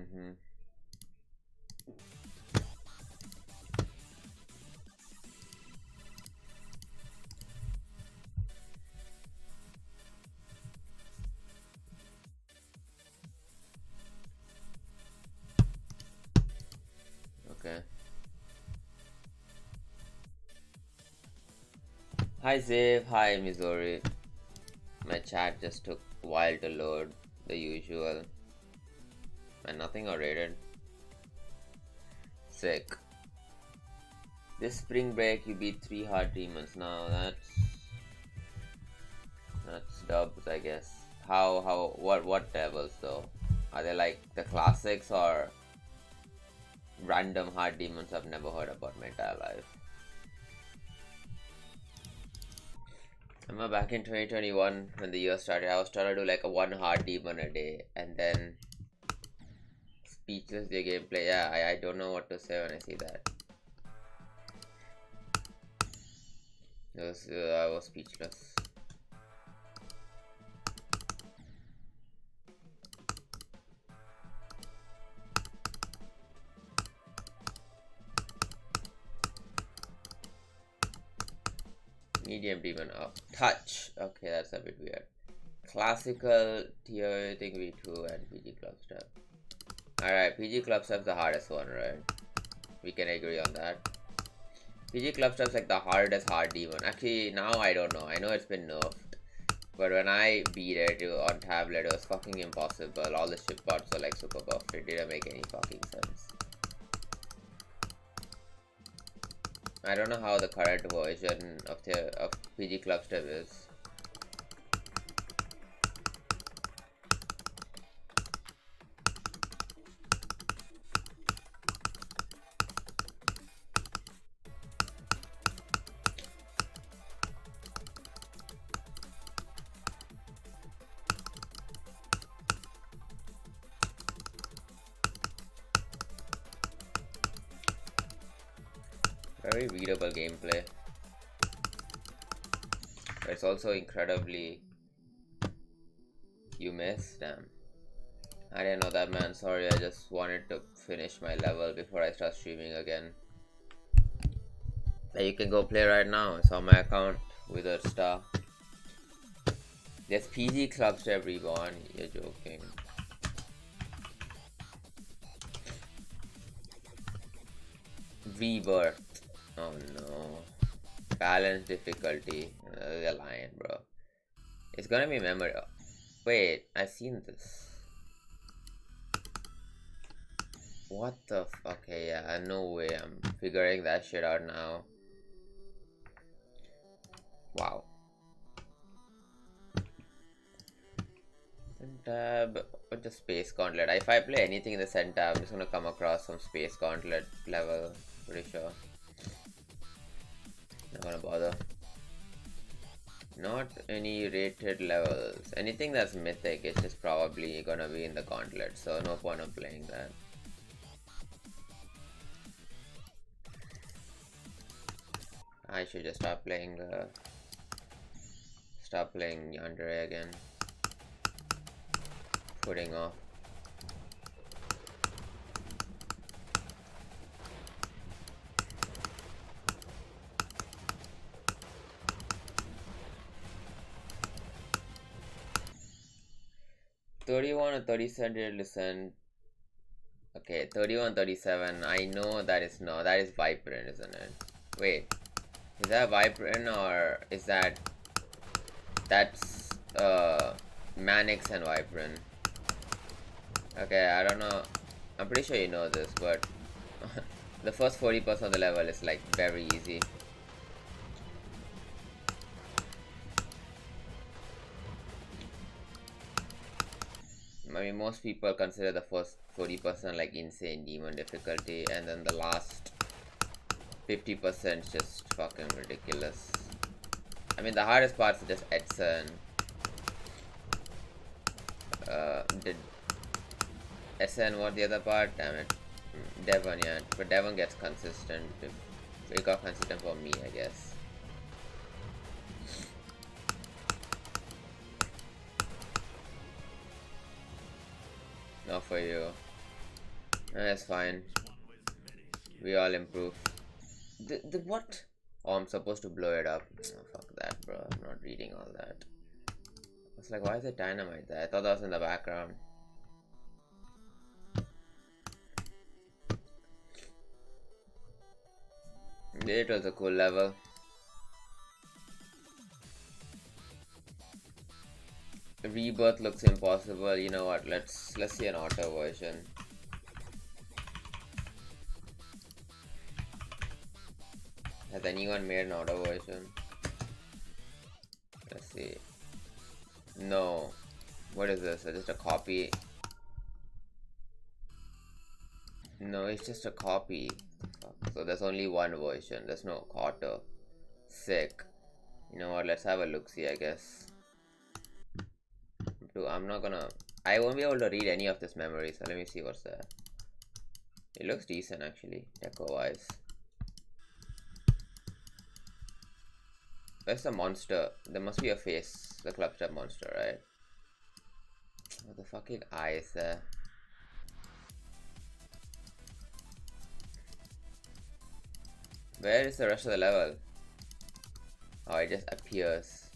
Mm-hmm. Okay. Hi Zave, hi Missouri. My chat just took a while to load, the usual. And nothing got rated. Sick. This spring break you beat 3 hard demons. Now that's dubs, I guess. What levels though? Are they like the classics or random hard demons I've never heard about my entire life? I remember back in 2021 when the year started, I was trying to do like a one hard demon a day, and then speechless the gameplay. Yeah, I don't know what to say when I see that. I was speechless. Medium demon up. Touch. Okay, that's a bit weird. Classical tier thing V2 and PG club step. Alright, PG club step's the hardest one, right? We can agree on that. PG club step's like the hardest hard demon. Actually, now I don't know. I know it's been nerfed. But when I beat it on tablet, it was fucking impossible. All the ship parts were like super buffed. It didn't make any fucking sense. I don't know how the current version of PG Clubstep is. Very readable gameplay. But it's also incredibly... You missed? Damn. I didn't know that, man. Sorry, I just wanted to finish my level before I start streaming again. But you can go play right now. It's on my account with a star. There's PG Clubstep Reborn. You're joking. Rebirth. Oh no. Balance difficulty. You're lying, bro. It's gonna be memory. Wait, I've seen this. What the f- Okay, yeah, no way. I'm figuring that shit out now. Wow. Tab. What the space gauntlet? If I play anything in the center, I'm just gonna come across some space gauntlet level. Pretty sure. Not gonna bother. Not any rated levels. Anything that's mythic is just probably gonna be in the gauntlet, so no point of playing that. I should just stop playing Yandere again. Putting off. $31 or $37 listen. Okay, 31, 37. I know that is no, that is Vibrant, isn't it? Wait, is that Vibrant or is that's Manix and Vibrant? Okay, I don't know. I'm pretty sure you know this, but the first 40% of the level is like very easy. I mean, most people consider the first 40% like insane demon difficulty, and then the last 50% just fucking ridiculous. I mean, the hardest parts are just Edson. Did Edson what the other part? Damn it. Devon, yeah. But Devon gets consistent. It got consistent for me, I guess. Not for you. That's fine. We all improve. The what? Oh, I'm supposed to blow it up. Oh, fuck that, bro. I'm not reading all that. I was like, why is it dynamite there? I thought that was in the background. It was a cool level. Rebirth looks impossible. You know what? Let's see an auto version. Has anyone made an auto version? Let's see. No. What is this? Just a copy? No, it's just a copy. Fuck. So there's only one version. There's no auto. Sick. You know what? Let's have a look-see, I guess. I'm not gonna... I won't be able to read any of this memory, so let me see what's there. It looks decent, actually, deco-wise. Where's the monster? There must be a face. The clubstep monster, right? Oh, the fucking eye is there. Where is the rest of the level? Oh, it just appears.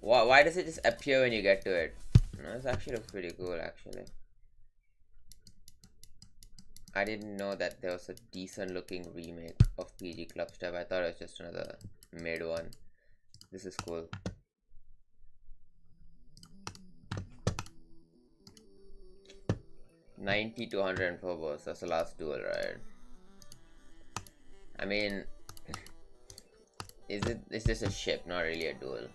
Why does it just appear when you get to it? No, this actually looks pretty cool, actually. I didn't know that there was a decent looking remake of PG Clubstep. I thought it was just another mid one. This is cool. $90 to $104. That's the last duel, right? I mean, is this a ship, not really a duel?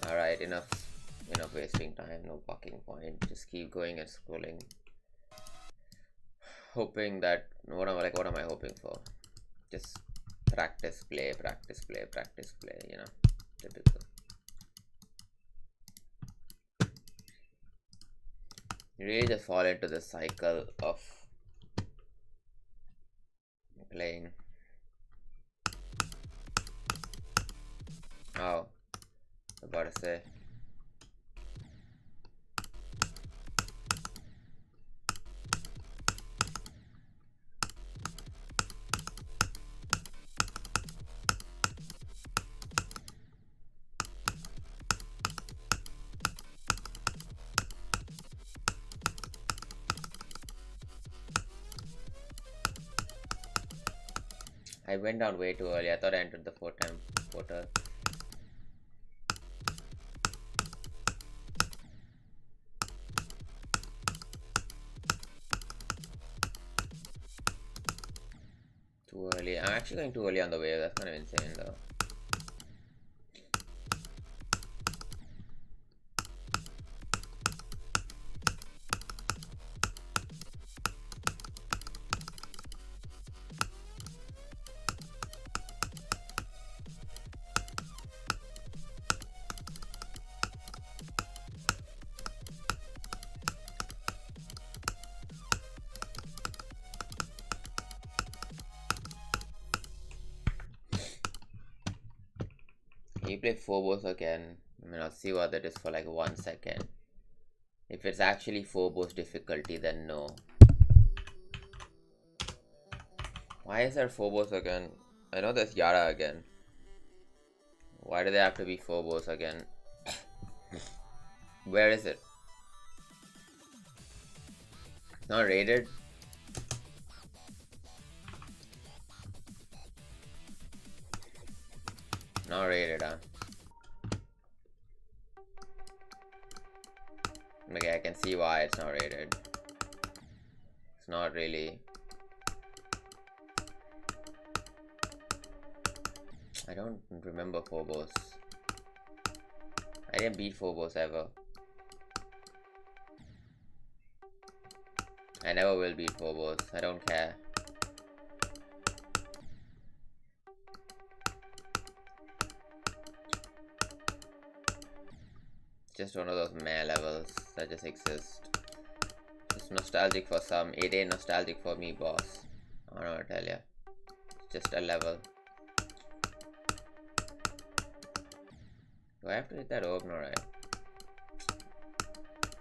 Alright, enough wasting time, no fucking point. Just keep going and scrolling. Hoping that what am I hoping for? Just practice play, you know. Typical. You really just fall into the cycle of playing. Oh, I gotta say. I went down way too early. I thought I entered the 4-time portal. Too early. I'm actually going too early on the wave. That's kind of insane though. You play Phobos again. I mean, I'll see what that is for like 1 second. If it's actually Phobos difficulty, then no. Why is there Phobos again? I know there's Yara again. Why do they have to be Phobos again? Where is it? It's not rated? Not rated, huh? Okay, I can see why it's not rated. It's not really. I don't remember Phobos. I didn't beat Phobos ever. I never will beat Phobos. I don't care. Just one of those meh levels that just exist. It's nostalgic for some. It ain't nostalgic for me, boss. I don't know what to tell ya. It's just a level. Do I have to hit that orb? No, right?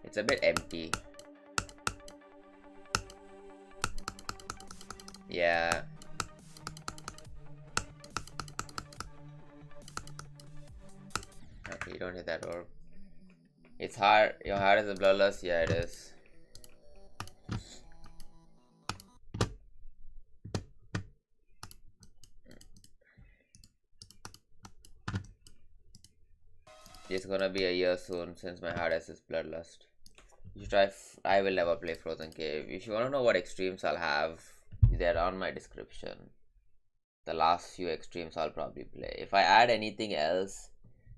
It's a bit empty. Yeah. Okay, you don't hit that orb. It's hard. Your hard is the bloodlust? Yeah, it is. It's gonna be a year soon since my hardest is bloodlust. You should try. I will never play Frozen Cave. If you wanna know what extremes I'll have, they're on my description. The last few extremes I'll probably play. If I add anything else,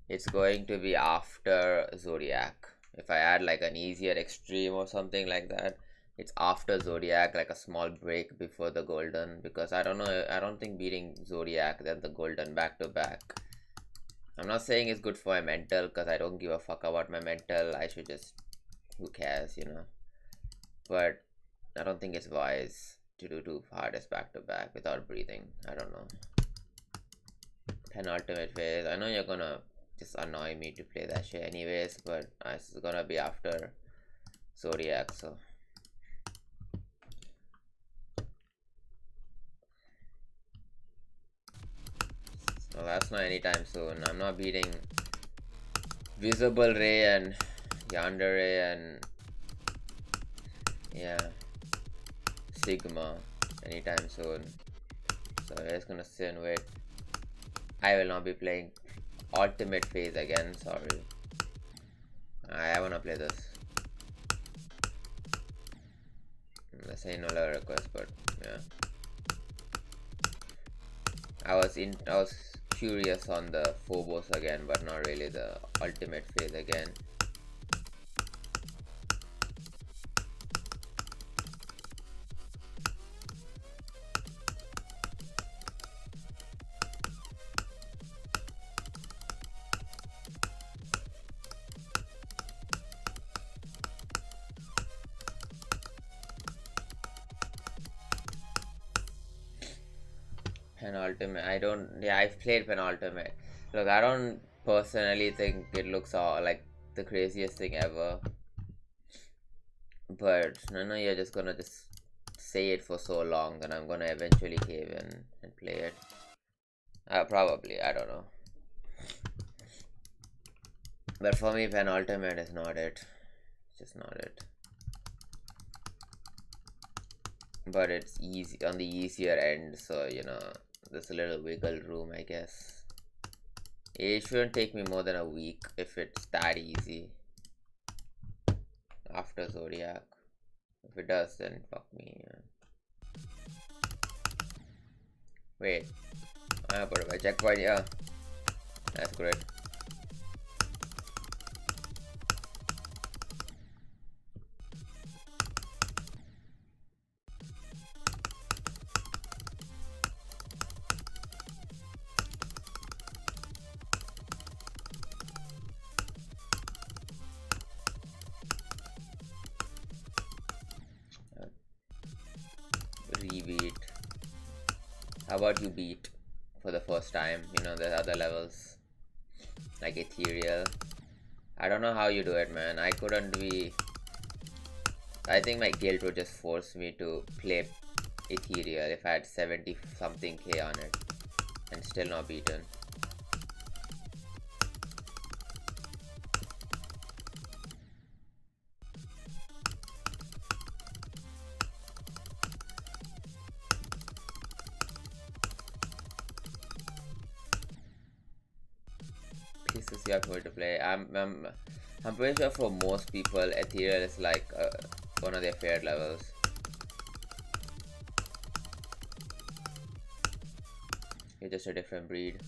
it's going to be after Zodiac. If I add like an easier extreme or something like that, it's after Zodiac, like a small break before the golden, because I don't know, I don't think beating Zodiac then the golden back to back. I'm not saying it's good for my mental, because I don't give a fuck about my mental. I should just, who cares, you know? But I don't think it's wise to do two hardest back to back without breathing. I don't know. Penultimate phase. I know you're gonna just annoy me to play that shit anyways, but it's gonna be after Zodiac, so. Well, that's not anytime soon. I'm not beating Visible Ray and Yandere and yeah, Sigma anytime soon. So we're just gonna sit and wait. I will not be playing Ultimate Phase again, sorry. I wanna play this. Let's say no level request, but yeah. I was curious on the Phobos again, but not really the Ultimate Phase again. Penultimate, I've played Penultimate. Look, I don't personally think it looks all like the craziest thing ever, but no, you're just gonna just say it for so long that I'm gonna eventually cave in and play it. Probably, I don't know. But for me, Penultimate is not it. It's just not it. But it's easy on the easier end, so you know, there's a little wiggle room, I guess. It shouldn't take me more than a week if it's that easy after Zodiac. If it does, then fuck me. Yeah. Wait, I'm gonna put my checkpoint. Yeah, that's great. Rebeat. How about you beat for the first time? You know, there's other levels like Ethereal. I don't know how you do it, man. I couldn't be. I think my guild would just force me to play Ethereal if I had 70 something K on it and still not beaten. You have to play. I'm pretty sure for most people, Ethereal is like one of their favorite levels. You're just a different breed.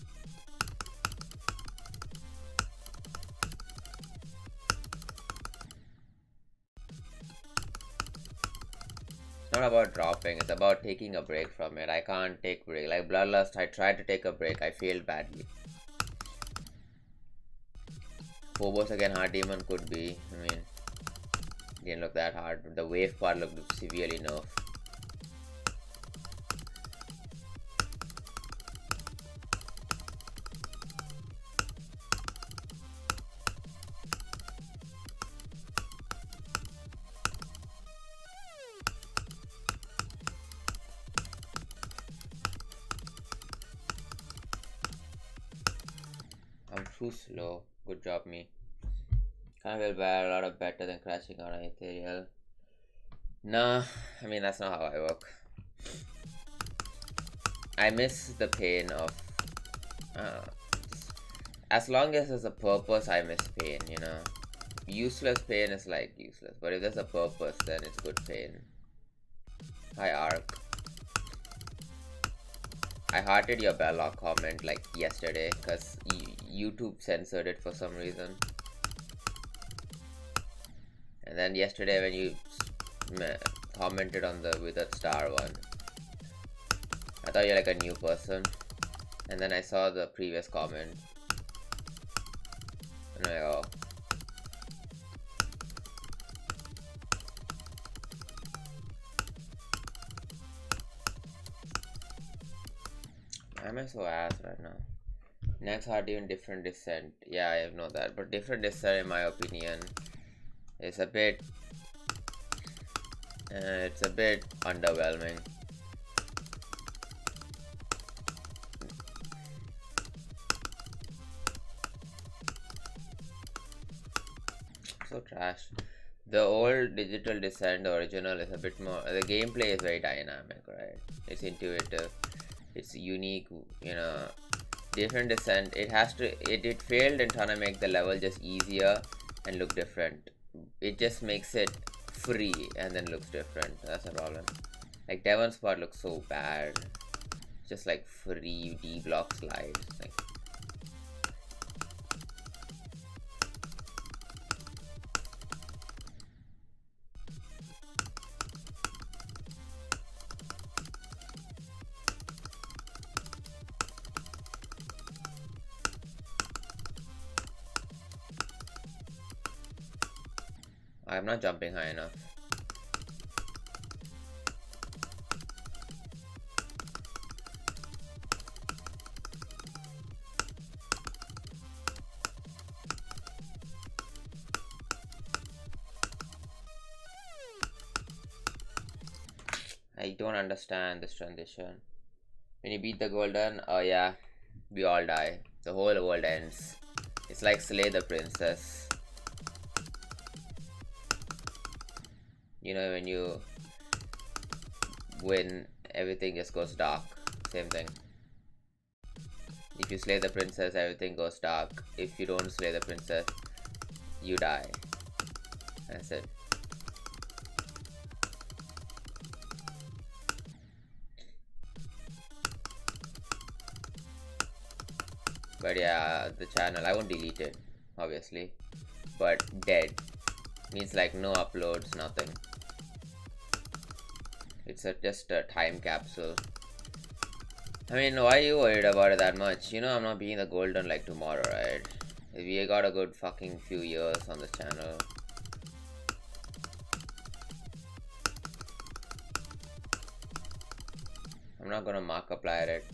It's not about dropping, it's about taking a break from it. I can't take break. Like Bloodlust, I tried to take a break, I failed badly. Phobos again, Hard Demon could be. I mean, didn't look that hard. The wave part looked severely nerfed. too slow. Good job, me. Kind of feel bad, a lot of better than crashing out on Ethereal. Nah, I mean, that's not how I work. I miss the pain of... as long as there's a purpose, I miss pain, you know? Useless pain is like useless, but if there's a purpose, then it's good pain. Hi, Ark. I hearted your Belloc comment like yesterday because YouTube censored it for some reason. And then yesterday when you commented on the Withered Star one, I thought you're like a new person. And then I saw the previous comment. And I go, why am I so ass right now? Next hard even different descent. Yeah, I know that. But different descent in my opinion is a bit it's a bit underwhelming. So trash. The old Digital Descent, the original, is a bit more, the gameplay is very dynamic, right? It's intuitive, it's unique, you know. Different Descent, it failed in trying to make the level just easier and look different. It just makes it free and then looks different. That's a problem. Like Devon's part looks so bad. Just like free D block slides. Like, I'm not jumping high enough. I don't understand this transition. When you beat the golden, oh yeah, we all die. The whole world ends. It's like Slay the Princess. You know, when you win, everything just goes dark. Same thing. If you slay the princess, everything goes dark. If you don't slay the princess, you die. That's it. But yeah, the channel, I won't delete it, obviously. But dead means like no uploads, nothing. It's just a time capsule. I mean, why are you worried about it that much? You know I'm not being the golden like tomorrow, right? We got a good fucking few years on the channel. I'm not gonna Markiplier it.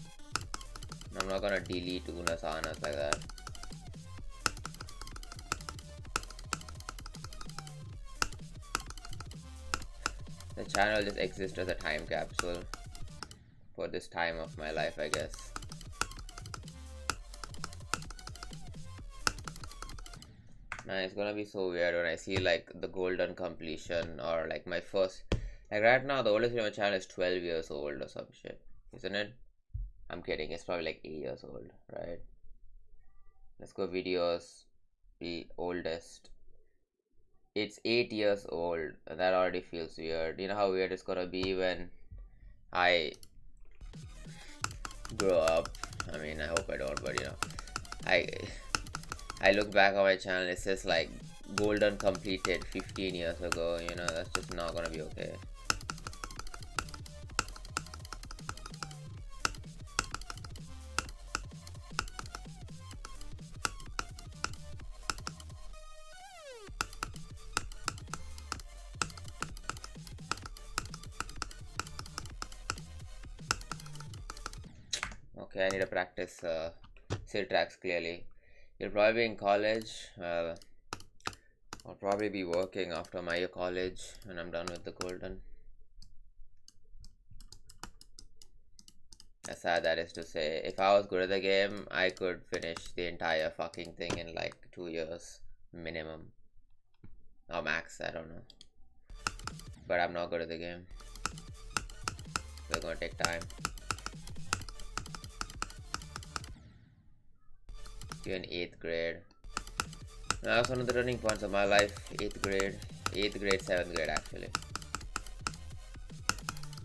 I'm not gonna delete Unas Anas like that. The channel just exists as a time capsule for this time of my life, I guess. Man, it's gonna be so weird when I see like the golden completion or like my first, like right now the oldest video on my channel is 12 years old or some shit, isn't it? I'm kidding, it's probably like 8 years old, right? Let's go videos, the oldest. It's 8 years old, and that already feels weird. You know how weird it's gonna be when I grow up? I mean, I hope I don't, but you know, I look back on my channel, it says like golden completed 15 years ago, you know, that's just not gonna be okay. Okay, I need to practice sit tracks clearly. You'll probably be in college. Well, I'll probably be working after my college when I'm done with the golden. As sad that is to say, if I was good at the game, I could finish the entire fucking thing in like 2 years minimum. Or max, I don't know. But I'm not good at the game. So it's gonna take time. You're in 8th grade. That was one of the turning points of my life. 8th grade. 8th grade, 7th grade actually.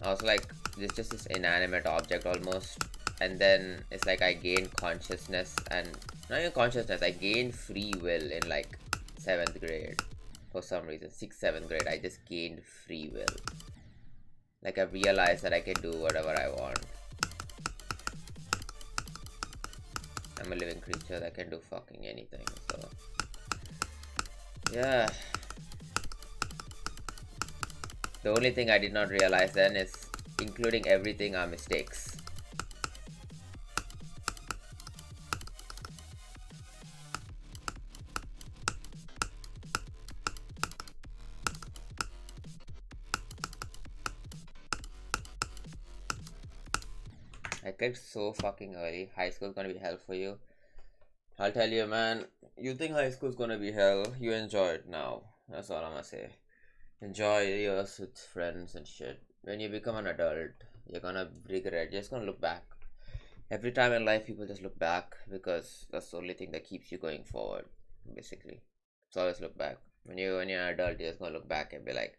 I was like, it's just this inanimate object almost. And then it's like I gained consciousness, and not even consciousness, I gained free will in like 7th grade. For some reason, 6th, 7th grade, I just gained free will. Like I realized that I can do whatever I want. I'm a living creature that can do fucking anything, so yeah. The only thing I did not realize then is including everything are mistakes. I clicked so fucking early. High school's gonna be hell for you. I'll tell you, man. You think high school's gonna be hell? You enjoy it now. That's all I'm gonna say. Enjoy yours with friends and shit. When you become an adult, you're gonna regret. You're just gonna look back. Every time in life, people just look back because that's the only thing that keeps you going forward. Basically, so always look back. When you're an adult, you're just gonna look back and be like,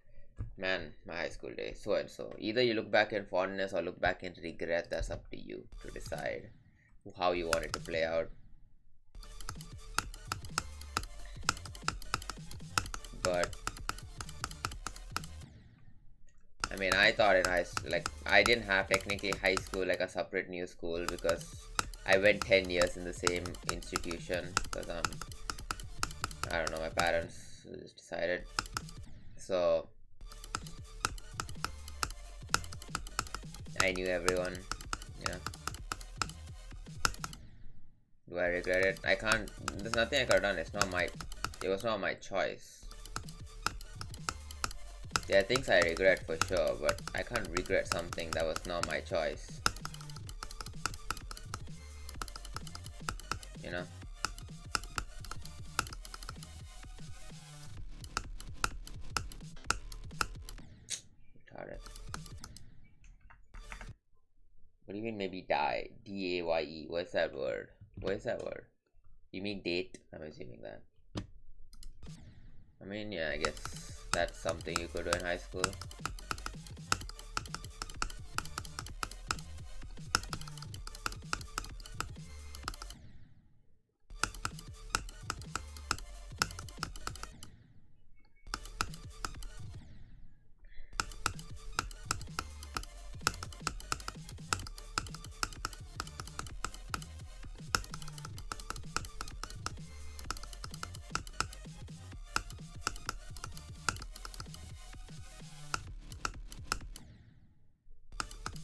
man, my high school days, so and so. Either you look back in fondness or look back in regret. That's up to you to decide how you want it to play out. But I mean, I thought in high school, like, I didn't have technically high school like a separate new school because I went 10 years in the same institution because I don't know, my parents just decided. So I knew everyone, yeah. Do I regret it? I can't. There's nothing I could have done. It was not my choice. There are things I regret for sure, but I can't regret something that was not my choice. You know? Retarded. What do you mean maybe die? D-A-Y-E. What's that word? What is that word? You mean date? I'm assuming that. I mean, yeah, I guess that's something you could do in high school.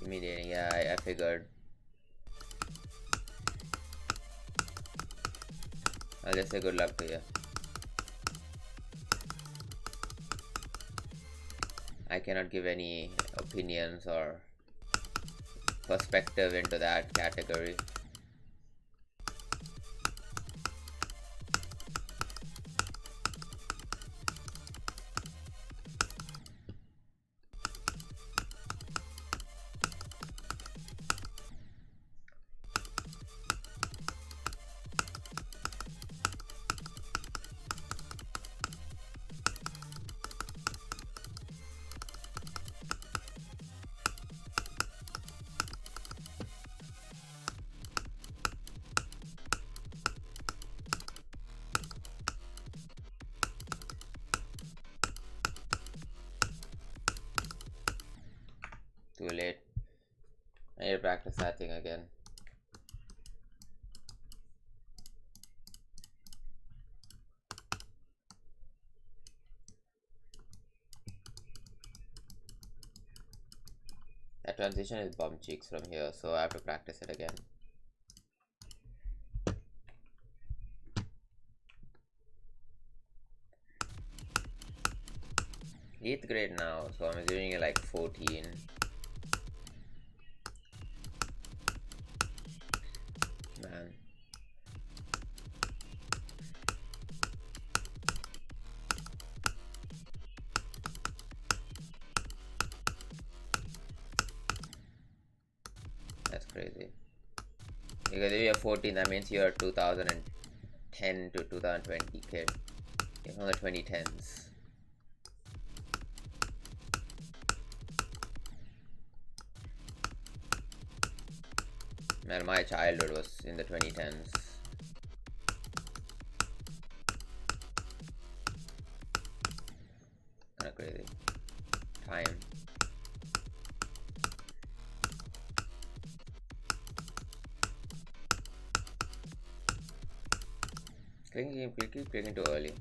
Immediately, yeah, I figured. I'll just say good luck to you. I cannot give any opinions or perspective into that category. Too late. I need to practice that thing again. That transition is bum cheeks from here, so I have to practice it again. Eighth grade now, so I'm assuming you're like 14. crazy. Because if you're 14, that means you're 2010 to 2020 kid. You're from the 2010s. Man, my childhood was in the 2010s. Kinda crazy. Time. Keep clicking too early.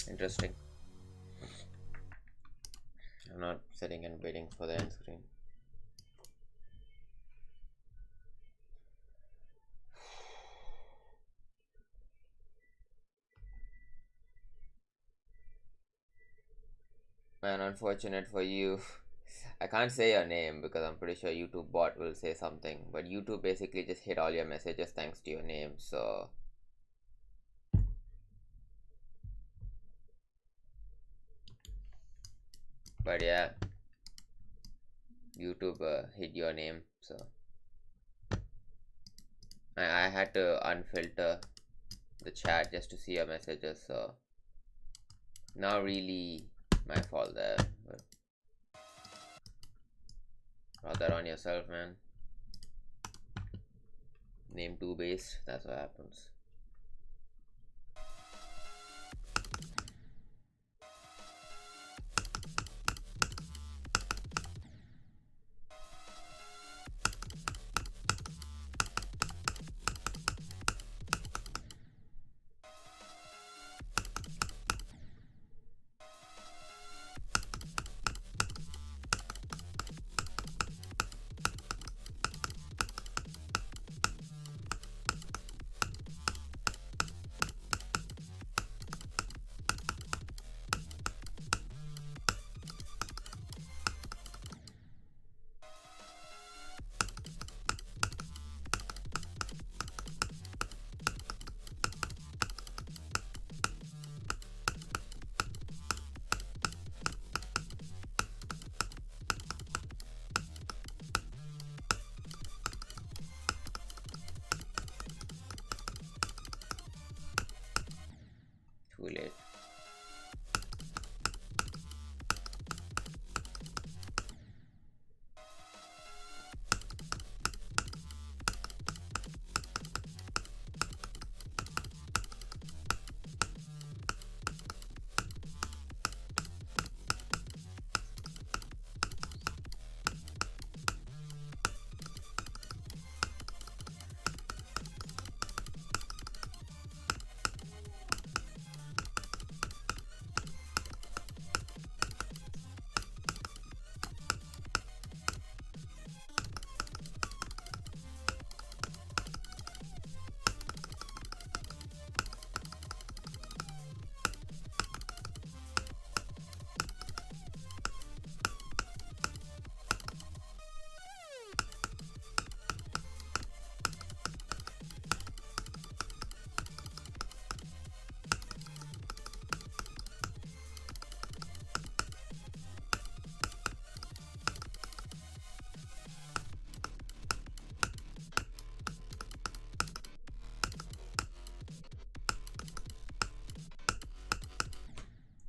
Interesting. I'm not sitting and waiting for the end screen. Man, unfortunate for you. I can't say your name because I'm pretty sure YouTube bot will say something. But YouTube basically just hid all your messages thanks to your name, so... But yeah, YouTube hid your name, so I had to unfilter the chat just to see your messages, so not really my fault there, but brought that on yourself, man. Name 2 based, that's what happens. Too late.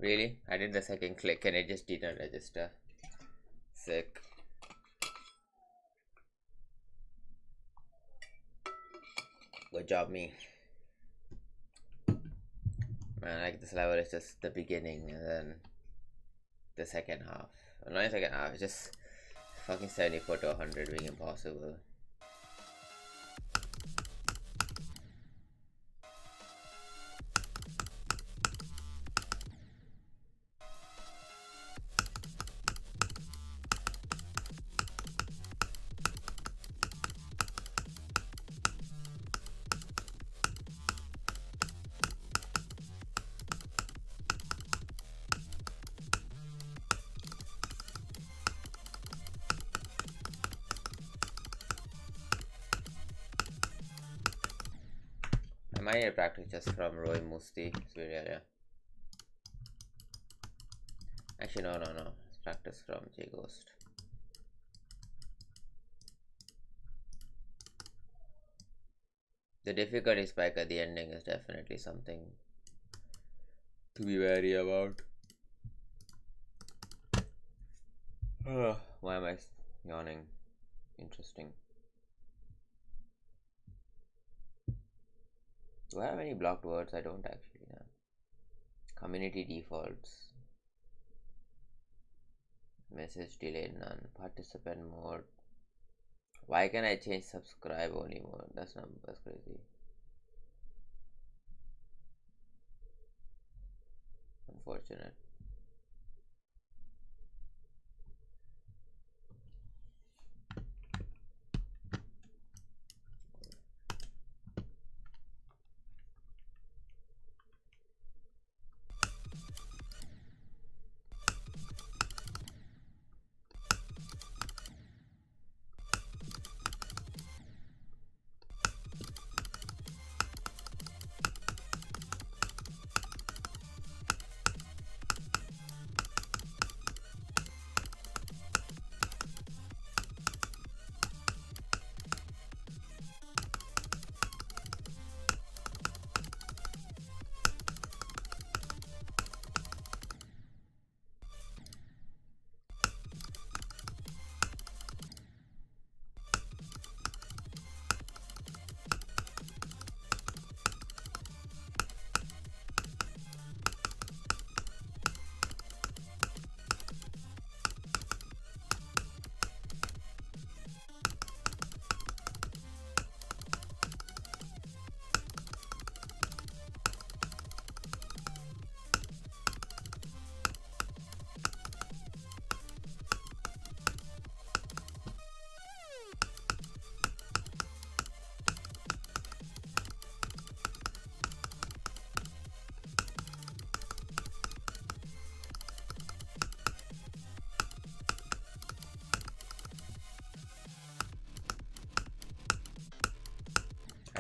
Really? I did the second click and it just didn't register. Sick. Good job, me. Man, like this level is just the beginning and then the second half. Well, not the second half, it's just fucking 74 to 100 being impossible. might practice just from Roy Musti video, yeah. Actually, no. Let's practice from J Ghost. The difficulty spike at the ending is definitely something to be wary about. Why am I yawning? Interesting. Do I have any blocked words? I don't actually. No. Community defaults. Message delay none. Participant mode. Why can I change subscribe only mode? That's crazy. Unfortunate.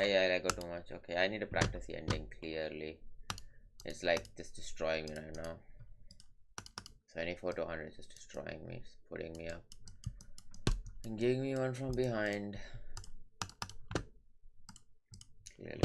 I got too much. Okay, I need to practice the ending clearly. It's like just destroying me right now. 24 to 100 is just destroying me. It's putting me up and giving me one from behind. Clearly.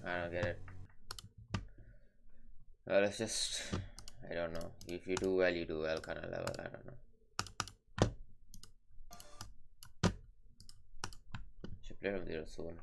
I don't get it. Well, it's just, I don't know. If you do well, you do well kind of level. I don't know. Should play from zero soon.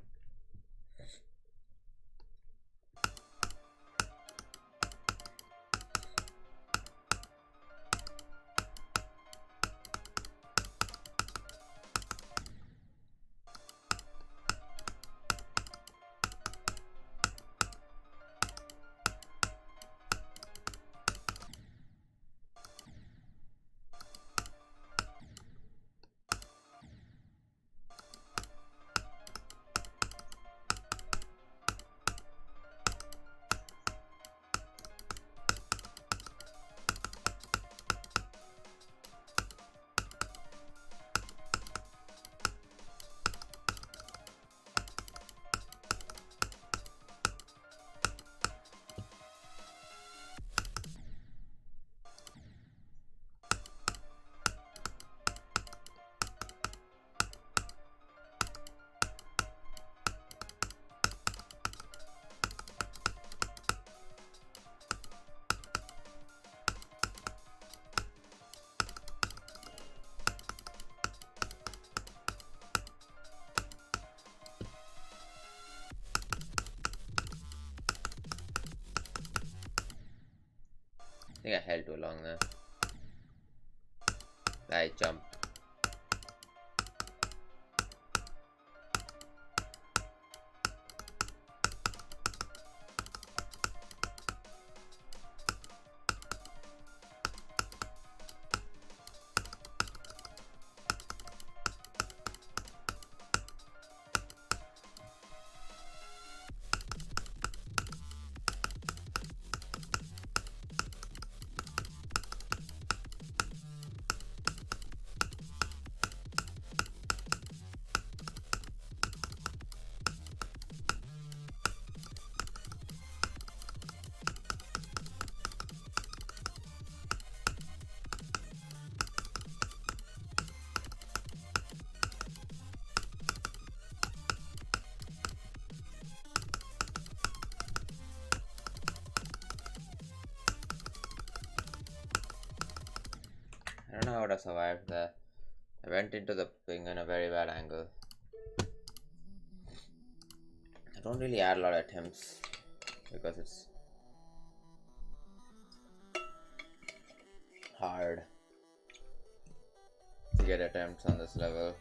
think I held too long there. I jumped. I don't know how I would have survived there. I went into the thing in a very bad angle. I don't really add a lot of attempts because it's hard to get attempts on this level.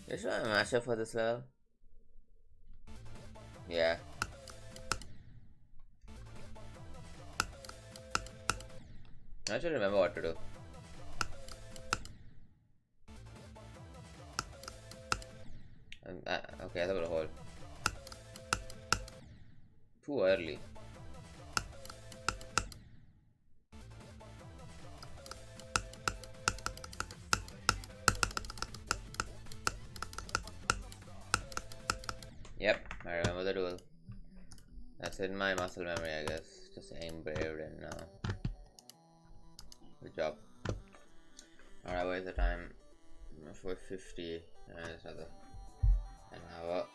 Is there a mashup for this level? Yeah. I should remember what to do. Okay, I thought it was a hole. Too early. Yep, I remember the duel. That's in my muscle memory, I guess. Just engraved in now. Good job. Alright, where's the time? 4:50. It's another an hour.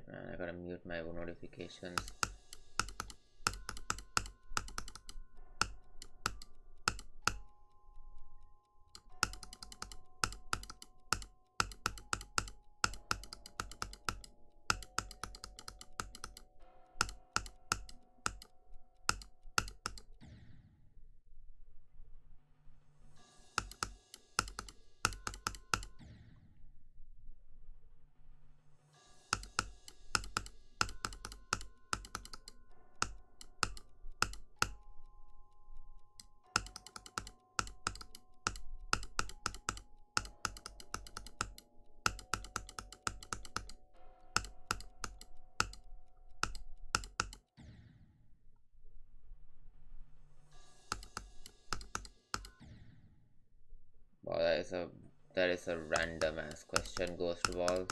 Man, I gotta mute my notifications. Wow, that is a random ass question, Ghost Ball.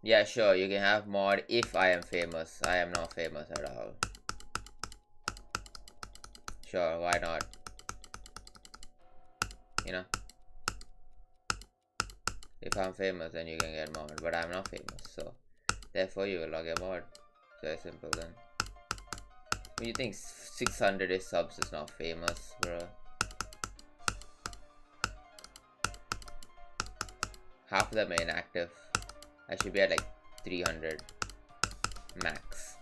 Yeah, sure, you can have mod if I am famous. I am not famous at all. Sure, why not? You know, if I'm famous, then you can get mod, but I'm not famous, so therefore you will not get mod. Very simple then. What do you think 600 subs is not famous, bro? half of them are inactive. I should be at like 300 max.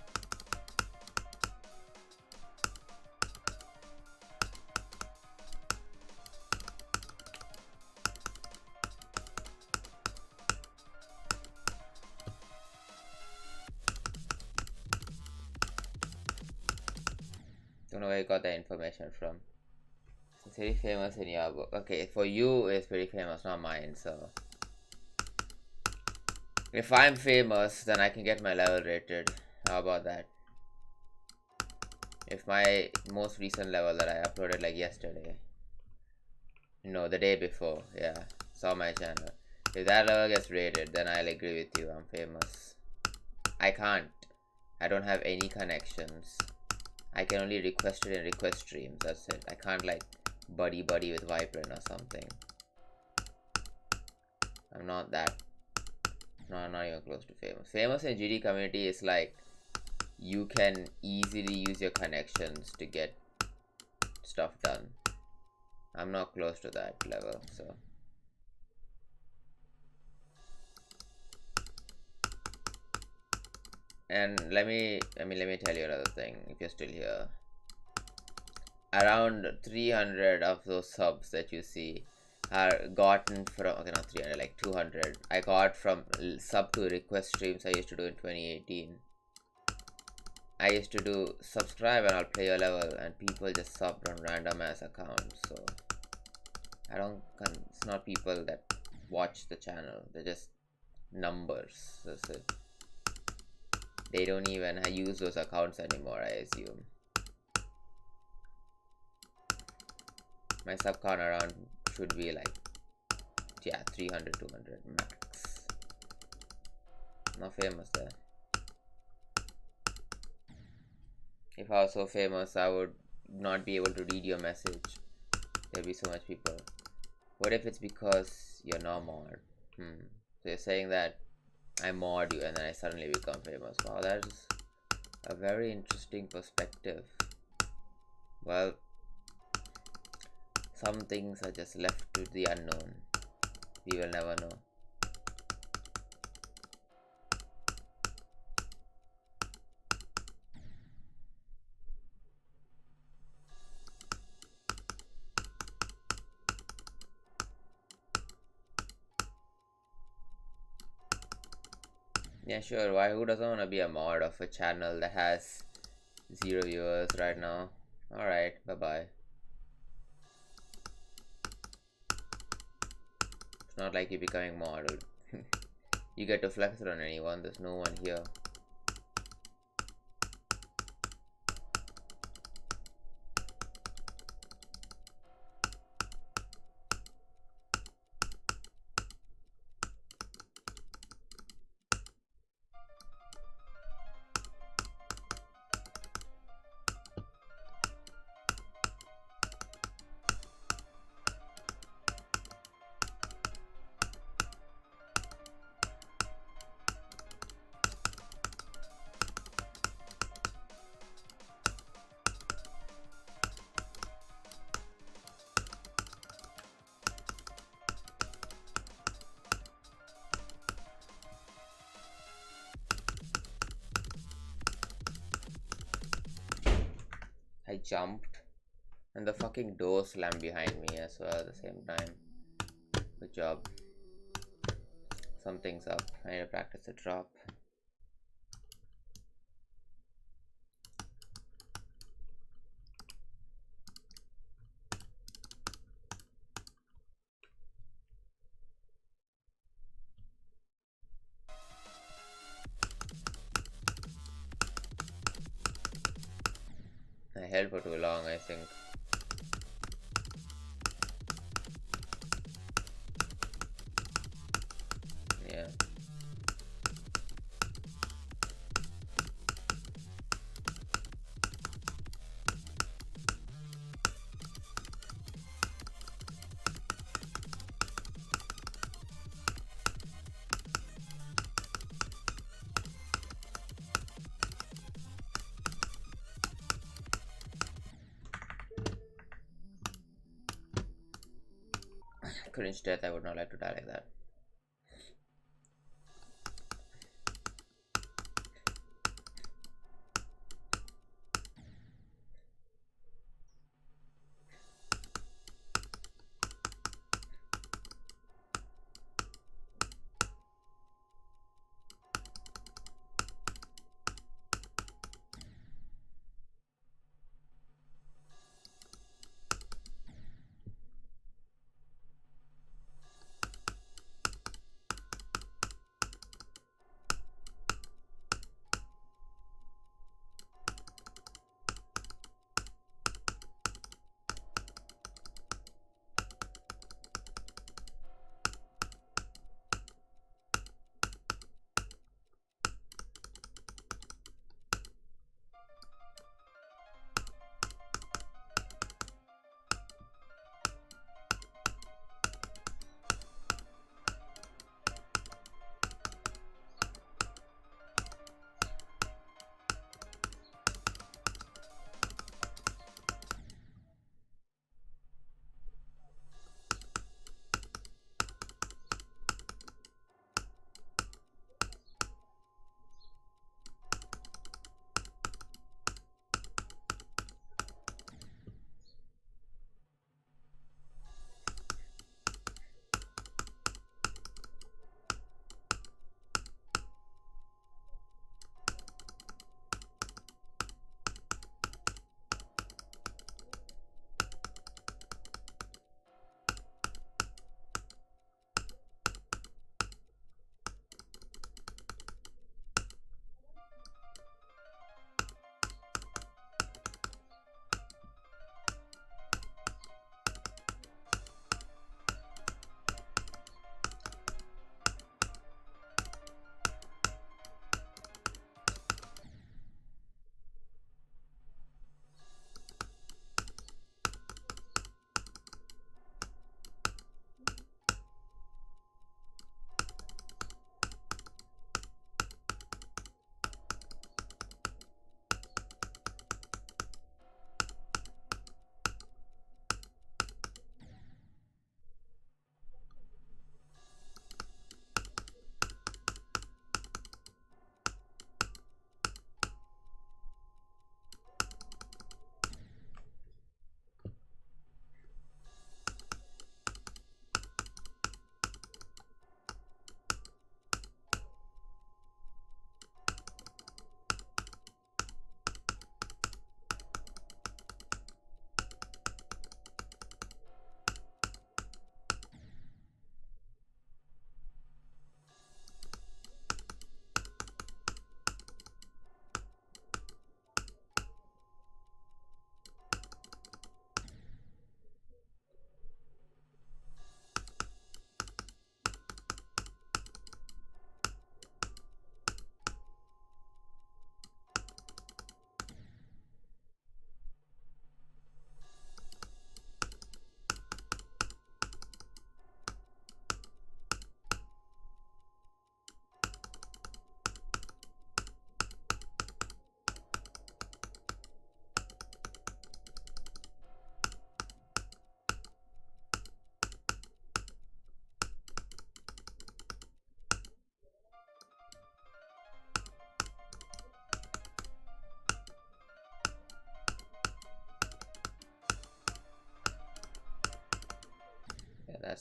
Don't know where you got that information from. It's very famous in your book. Okay, for you it's pretty famous, not mine, so if I'm famous, then I can get my level rated. How about that? If my most recent level that I uploaded like yesterday, no, the day before, yeah, saw my channel, if that level gets rated, then I'll agree with you, I'm famous. I can't. I don't have any connections. I can only request it in request streams, that's it. I can't like buddy with Vibrant or something. I'm not that. No, I'm not even close to famous. Famous in GD community is like you can easily use your connections to get stuff done. I'm not close to that level, so. And let me tell you another thing, if you're still here. Around 300 of those subs that you see are gotten from, okay, not 300, like 200. I got from sub to request streams I used to do in 2018. I used to do subscribe and I'll play your level, and people just sub on random ass accounts. So it's not people that watch the channel, they're just numbers. That's it. They don't even use those accounts anymore, I assume. My sub count around should be like, yeah, 300, 200 max. Not famous there. If I was so famous, I would not be able to read your message. There'd be so much people. What if it's because you're not mod? So you're saying that I mod you and then I suddenly become famous. Wow, that is a very interesting perspective. Well, some things are just left to the unknown. We will never know. Yeah, sure. Why? Who doesn't want to be a mod of a channel that has 0 viewers right now? Alright, bye-bye. It's not like you're becoming mod. You get to flex it on anyone. There's no one here. I jumped and the fucking door slammed behind me as well at the same time. Good job. Something's up. I need to practice a drop. I held for too long, I think. Yeah. Cringe death, I would not like to die like that.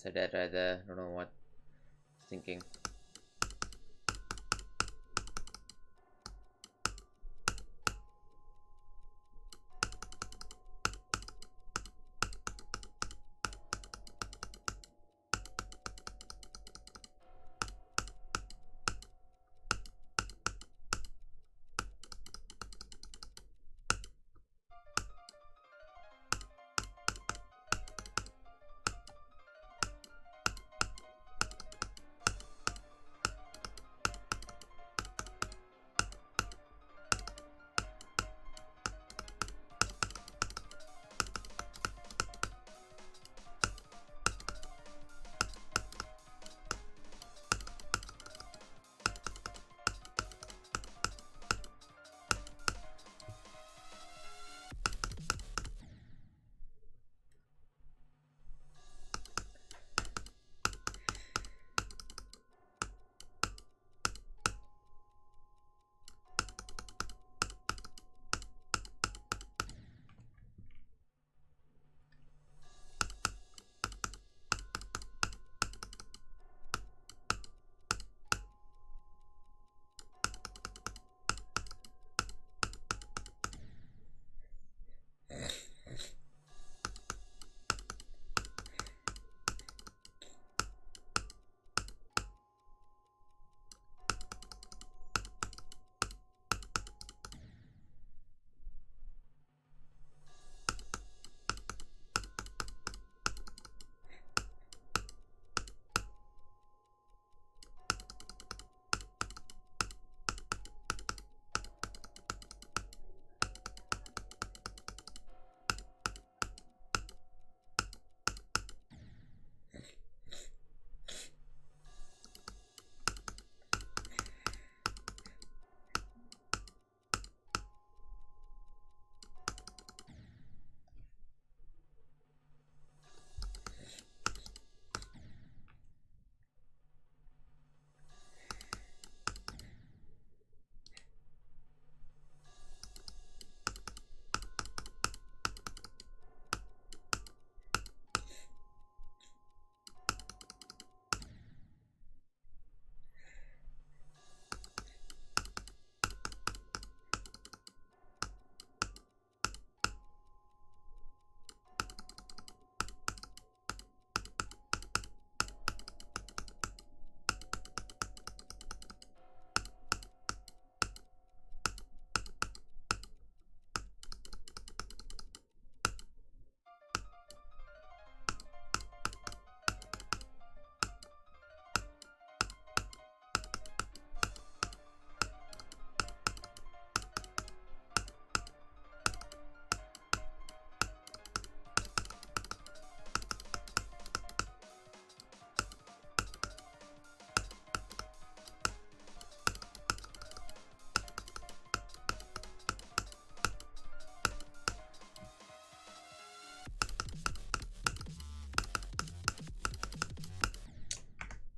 said that right there. I don't know what I was thinking.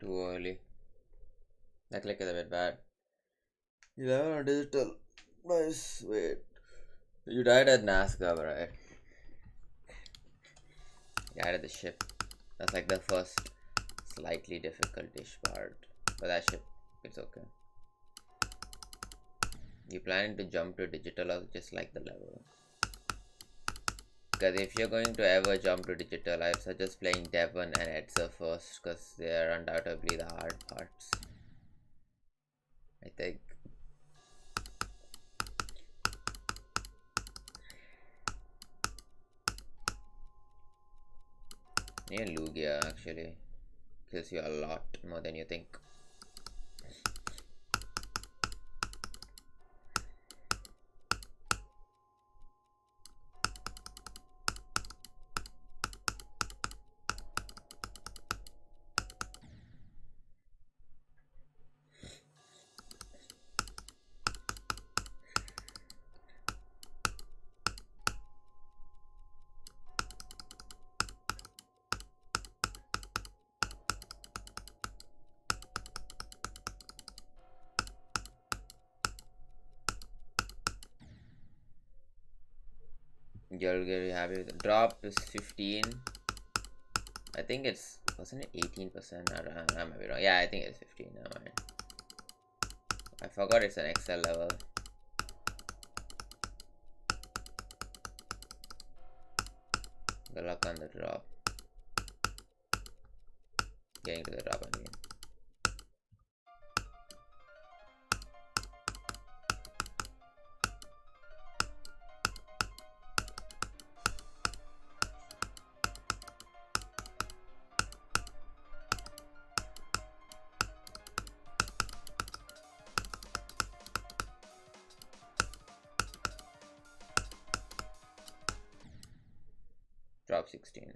Too early. That click is a bit bad. 11 on digital. Nice. Wait. You died at NASCAR, right? You died at the ship. That's like the first slightly difficult-ish part. But that ship, it's okay. You planning to jump to digital or just like the level? Because if you're going to ever jump to digital, I suggest playing Devon and Edsa first, because they are undoubtedly the hard parts, I think. Even Lugia actually kills you a lot more than you think. You'll get happy with it. Drop is 15. I think it's Wasn't it 18%? I might be wrong. Yeah, I think it's 15. Never mind. I forgot it's an Excel level. Good luck on the drop. Getting to the drop, I mean. Drop 16.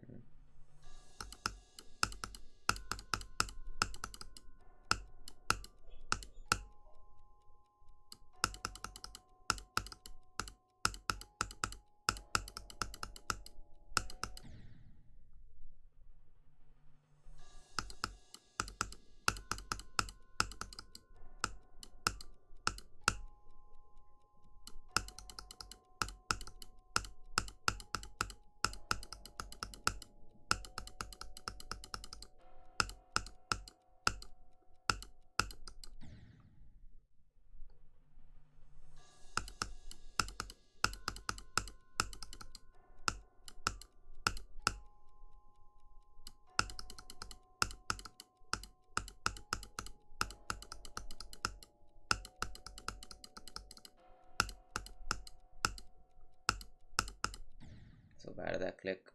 So bad at that click.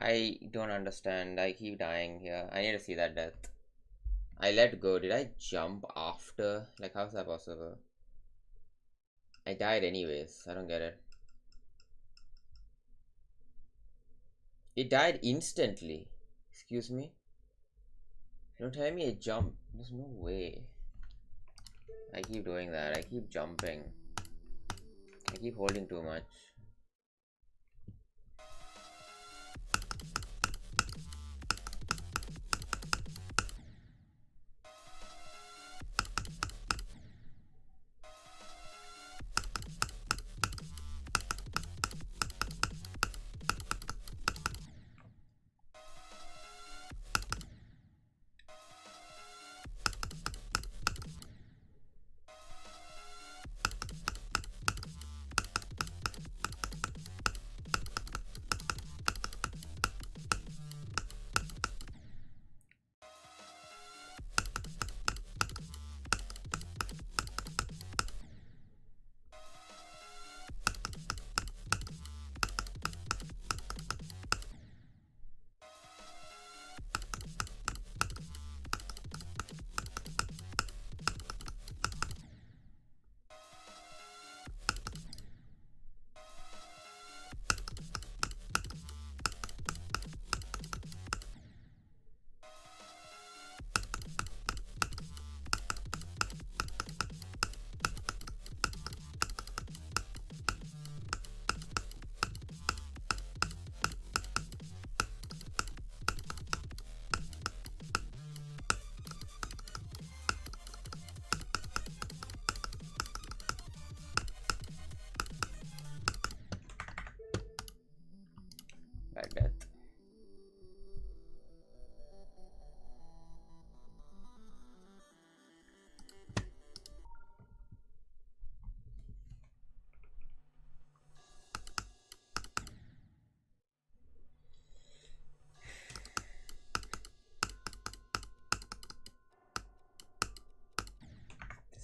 I don't understand. I keep dying here. I need to see that death. I let go. Did I jump after? Like, how's that possible? I died anyways. I don't get it. It died instantly. Excuse me? Don't tell me I jumped. There's no way. I keep doing that. I keep jumping. I keep holding too much.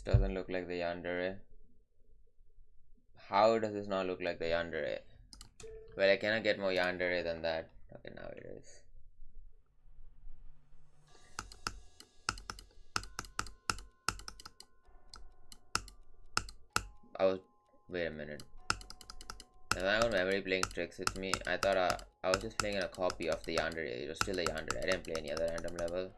doesn't look like the Yandere. How does this not look like the Yandere? Well, I cannot get more Yandere than that. Okay, now it is. Wait a minute. Am I on memory playing tricks with me? I thought I was just playing a copy of the Yandere. It was still a Yandere. I didn't play any other random level.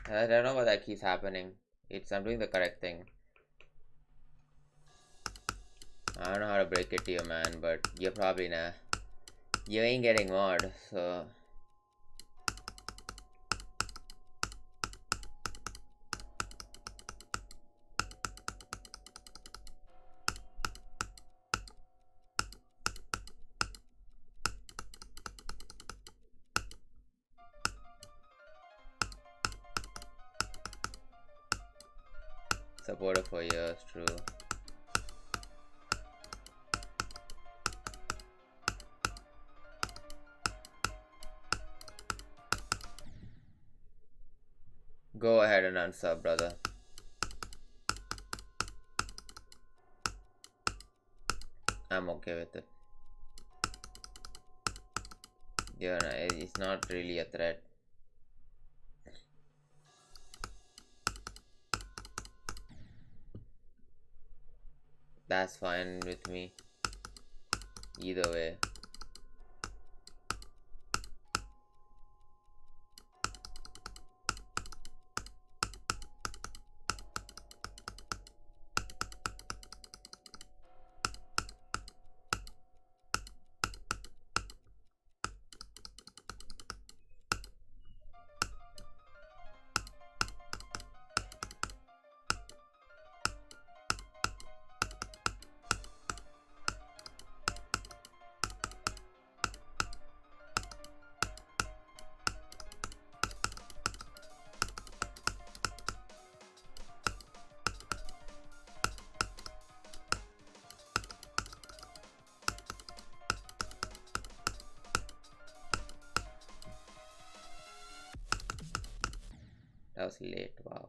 I don't know why that keeps happening. I'm doing the correct thing. I don't know how to break it to you, man, but you're probably not. You ain't getting mod, so. Supporter for years, true. Go ahead and unsub, brother. I'm okay with it. Yeah, no, it's not really a threat. That's fine with me. Either way. That was late, wow.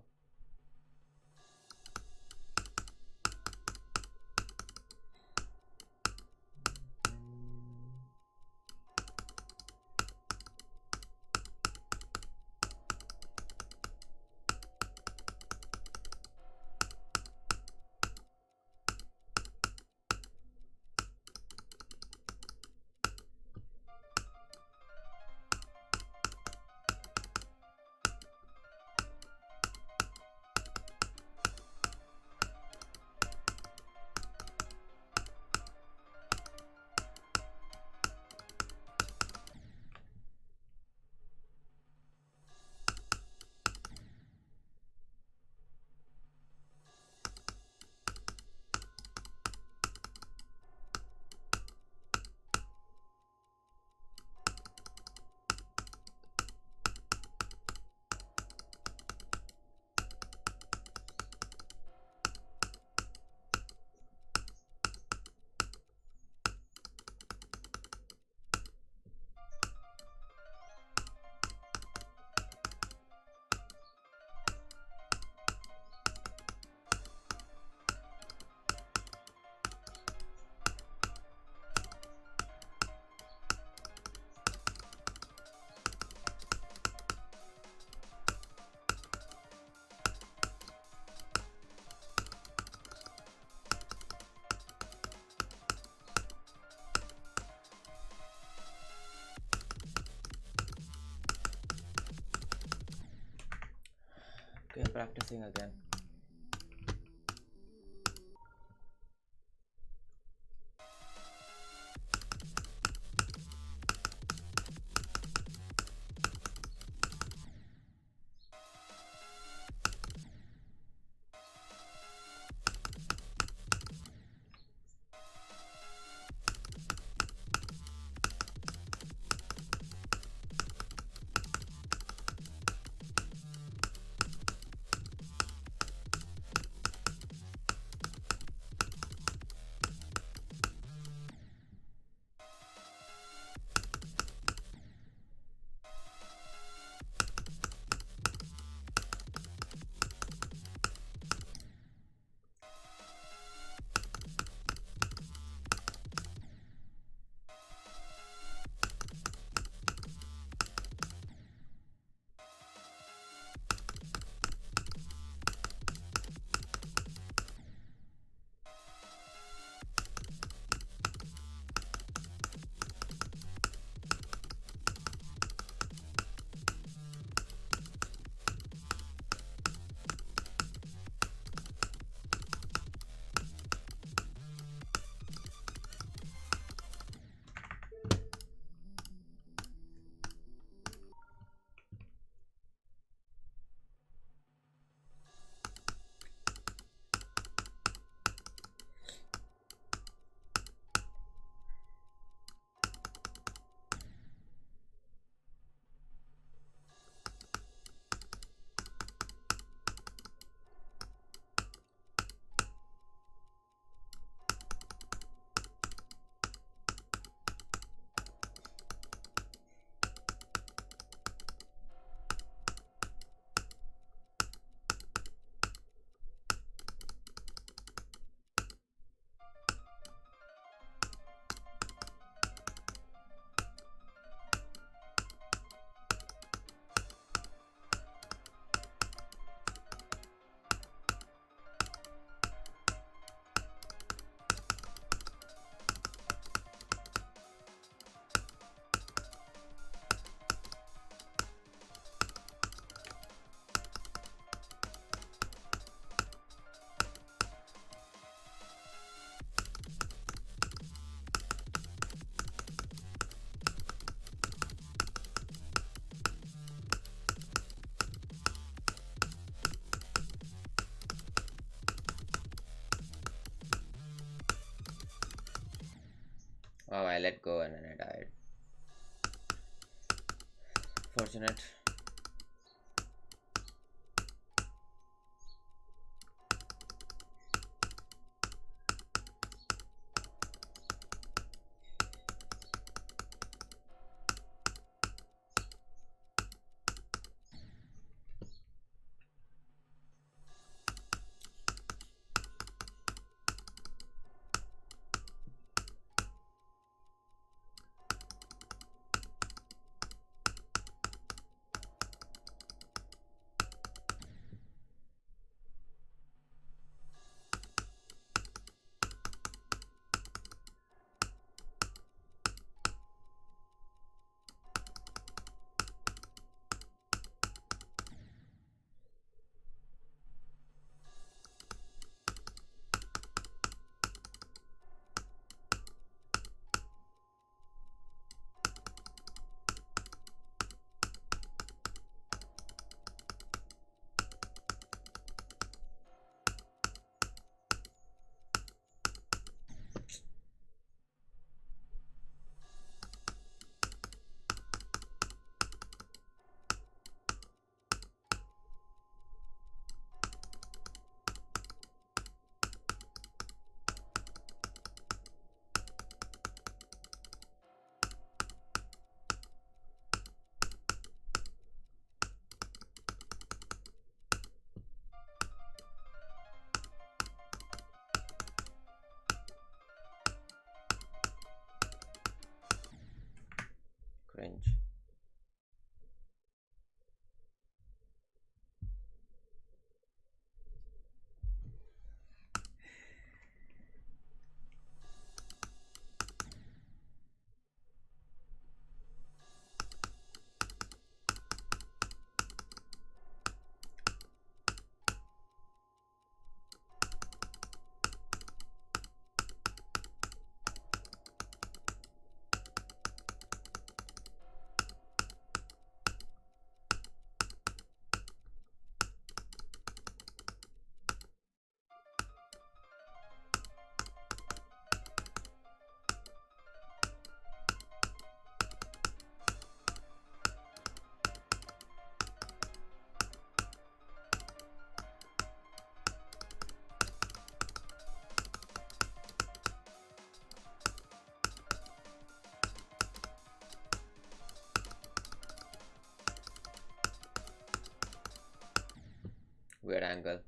Okay, practicing again. Oh, I let go and then I died. Fortunate. Cringe. Weird angle.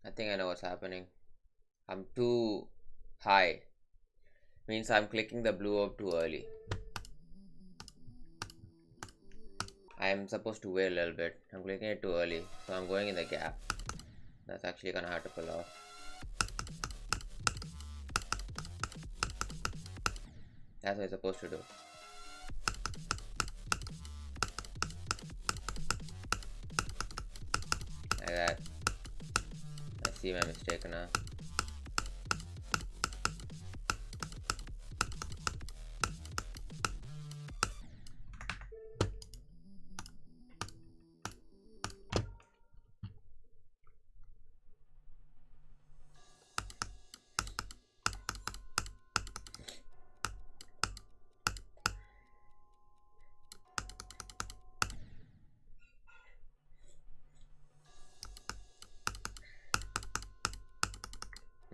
I think I know what's happening. I'm too high. Means I'm clicking the blue orb too early. I'm supposed to wait a little bit. I'm clicking it too early, so I'm going in the gap. That's actually gonna hard to pull off. That's what I'm supposed to do. Like that. I see my mistake now.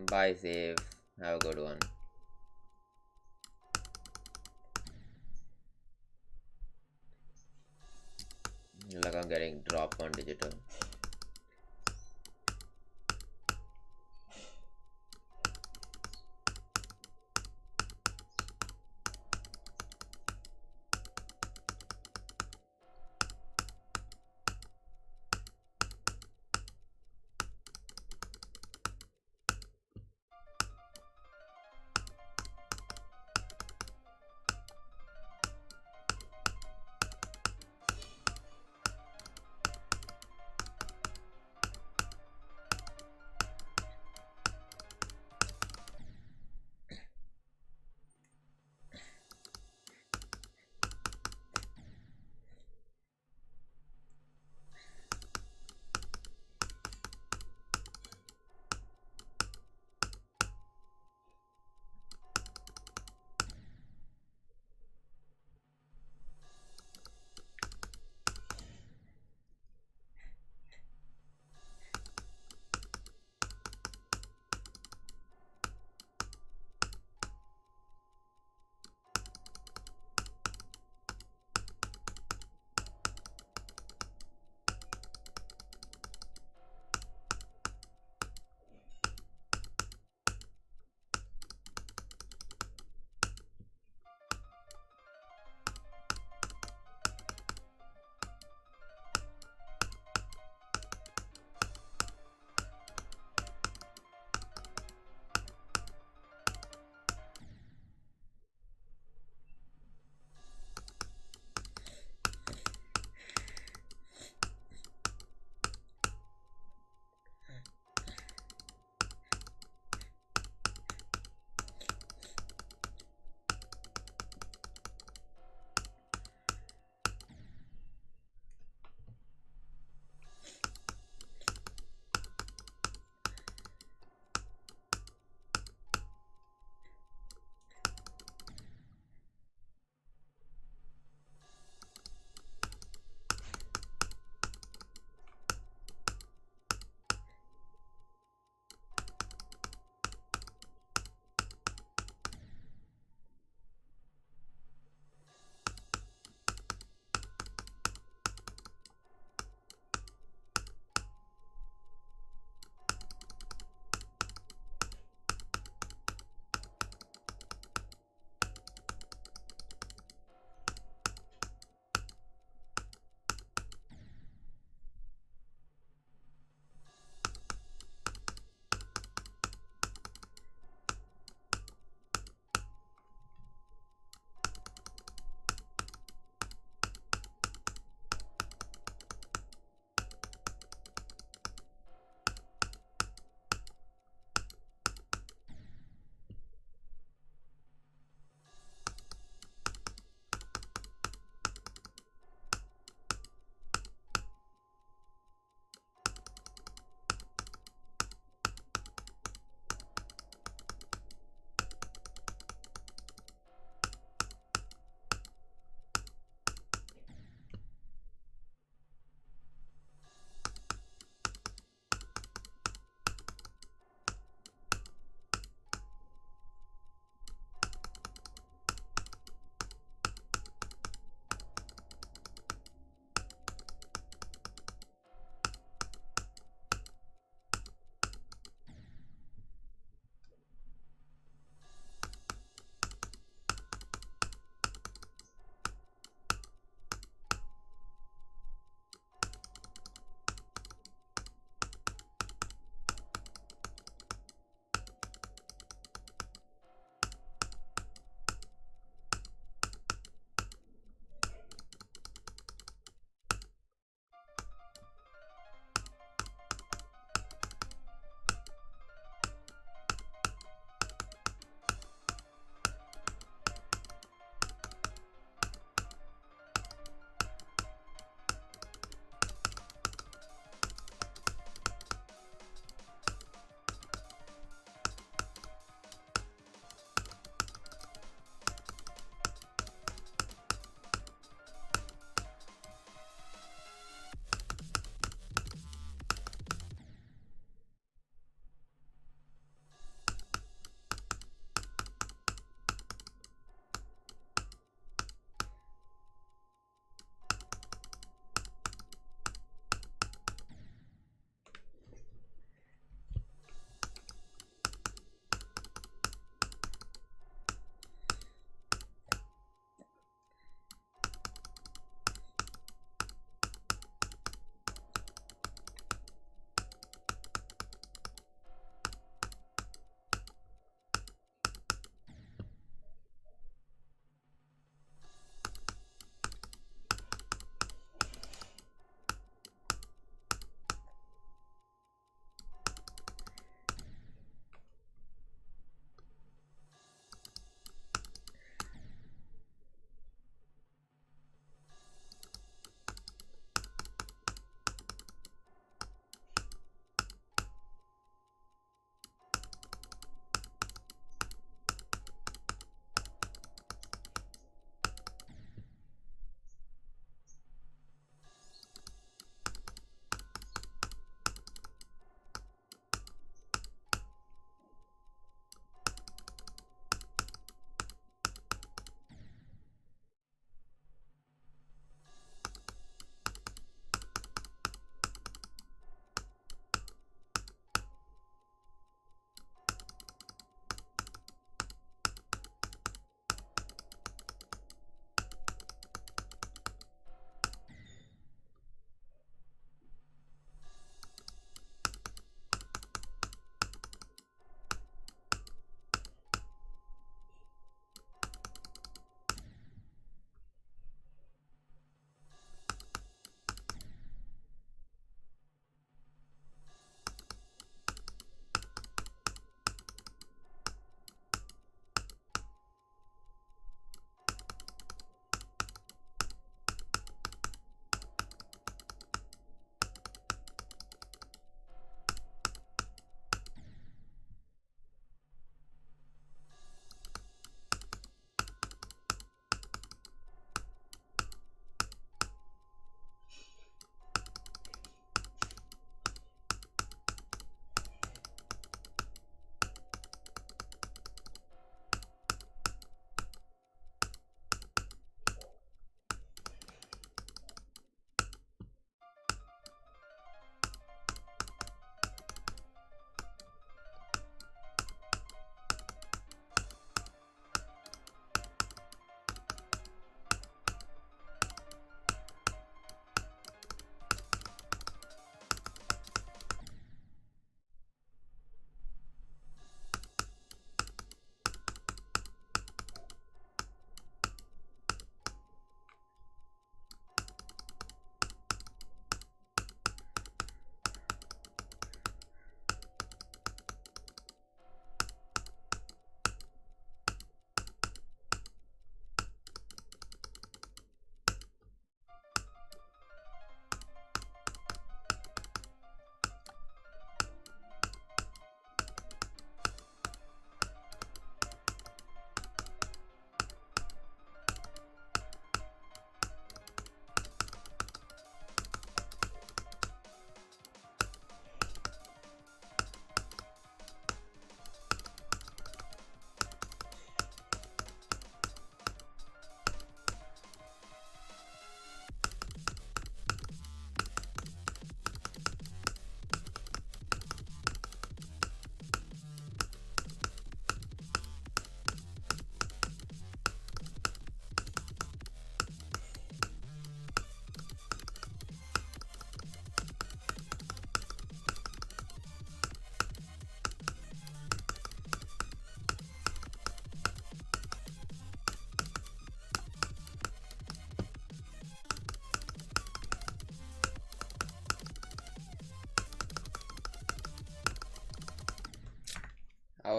Bye, save. Have a good one. Like I'm getting dropped on digital.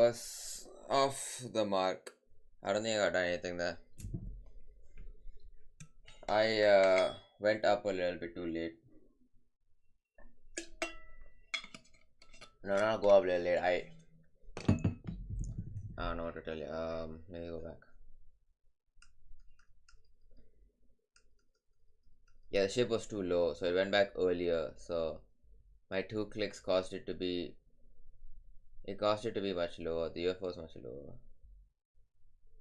was off the mark. I don't think I got done anything there. I went up a little bit too late. No, not go up a little late. I don't know what to tell you. Let me go back. Yeah, the ship was too low, so it went back earlier. So my 2 clicks caused it to be. It caused it to be much lower. The UFO was much lower,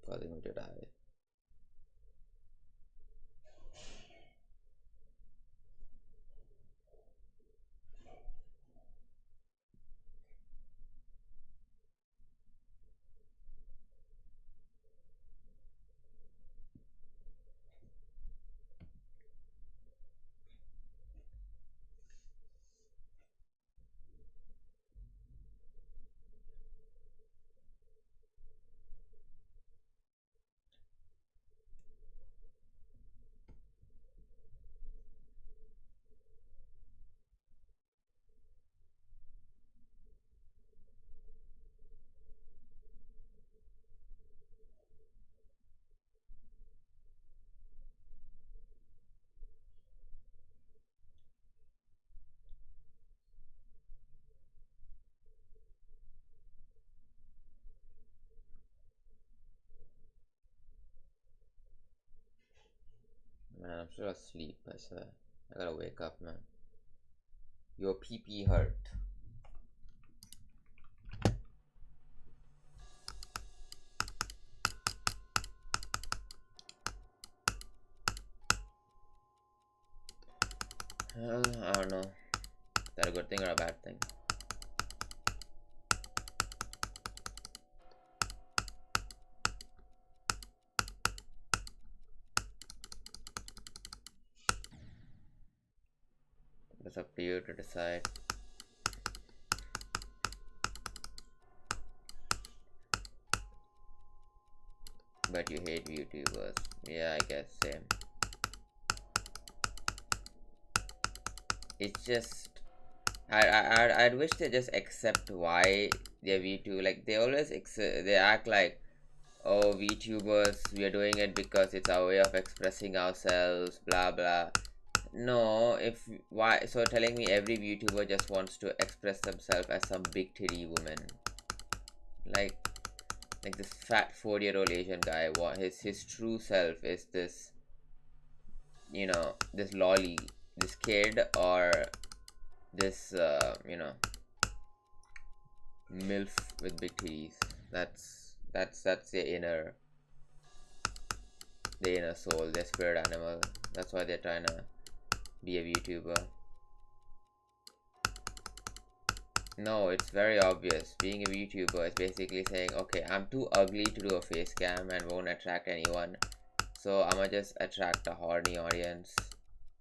causing me to die. Man, I'm still asleep, I swear. I gotta wake up, man. Your pee hurt. I don't know. Is that a good thing or a bad thing? It's up to you to decide. But you hate YouTubers. Yeah, I guess, same. It's just I'd wish they just accept why they're VTuber. Like they always they act like, oh, VTubers, we are doing it because it's our way of expressing ourselves, blah blah. No, if why so telling me every VTuber just wants to express themselves as some big titty woman. Like this fat 40-year-old Asian guy, what his true self is this, you know, this lolly, this kid, or this MILF with big titties. That's their inner soul, their spirit animal. That's why they're trying to be a VTuber. No, it's very obvious. Being a VTuber is basically saying, okay, I'm too ugly to do a face cam and won't attract anyone, so I'ma just attract a horny audience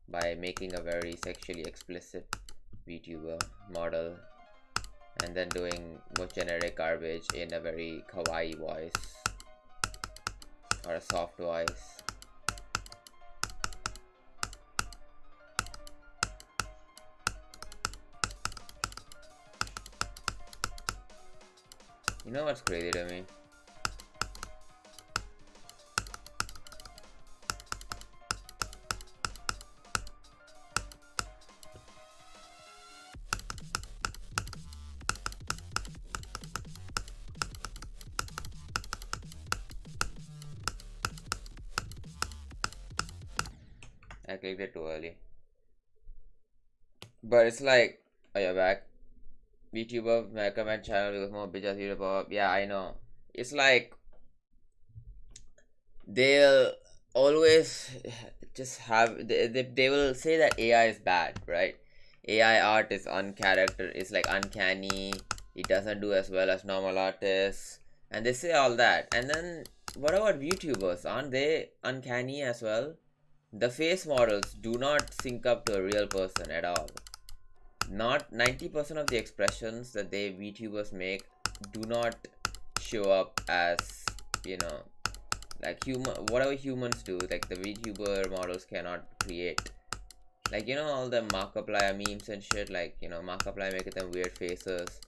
by making a very sexually explicit VTuber model and then doing most generic garbage in a very kawaii voice or a soft voice. You know what's crazy to me? I clicked it too early. But it's like, oh, you're back. VTuber, my comment channel because more bitches here pop up. Yeah, I know. It's like they'll always just have they will say that AI is bad, right? AI art is it's like uncanny. It doesn't do as well as normal artists, and they say all that. And then what about VTubers? Aren't they uncanny as well? The face models do not sync up to a real person at all. Not 90% of the expressions that they VTubers make do not show up as, you know, like whatever humans do, like the VTuber models cannot create. Like, you know, all the Markiplier memes and shit, like, you know, Markiplier making them weird faces,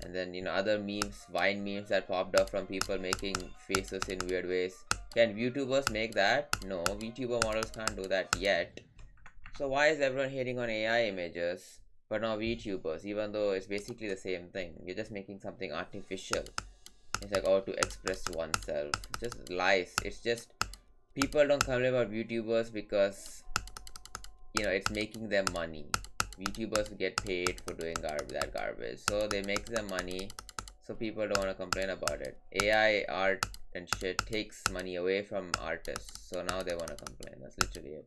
And then, you know, other memes, Vine memes that popped up from people making faces in weird ways. Can VTubers make that? No, VTuber models can't do that yet. So why is everyone hating on AI images but not VTubers, even though it's basically the same thing? You're just making something artificial. It's like, oh, to express oneself. It's just lies. It's just people don't complain about VTubers because, you know, it's making them money. VTubers get paid for doing that garbage, so they make them money, so people don't want to complain about it. AI art and shit takes money away from artists, so now they want to complain. That's literally it.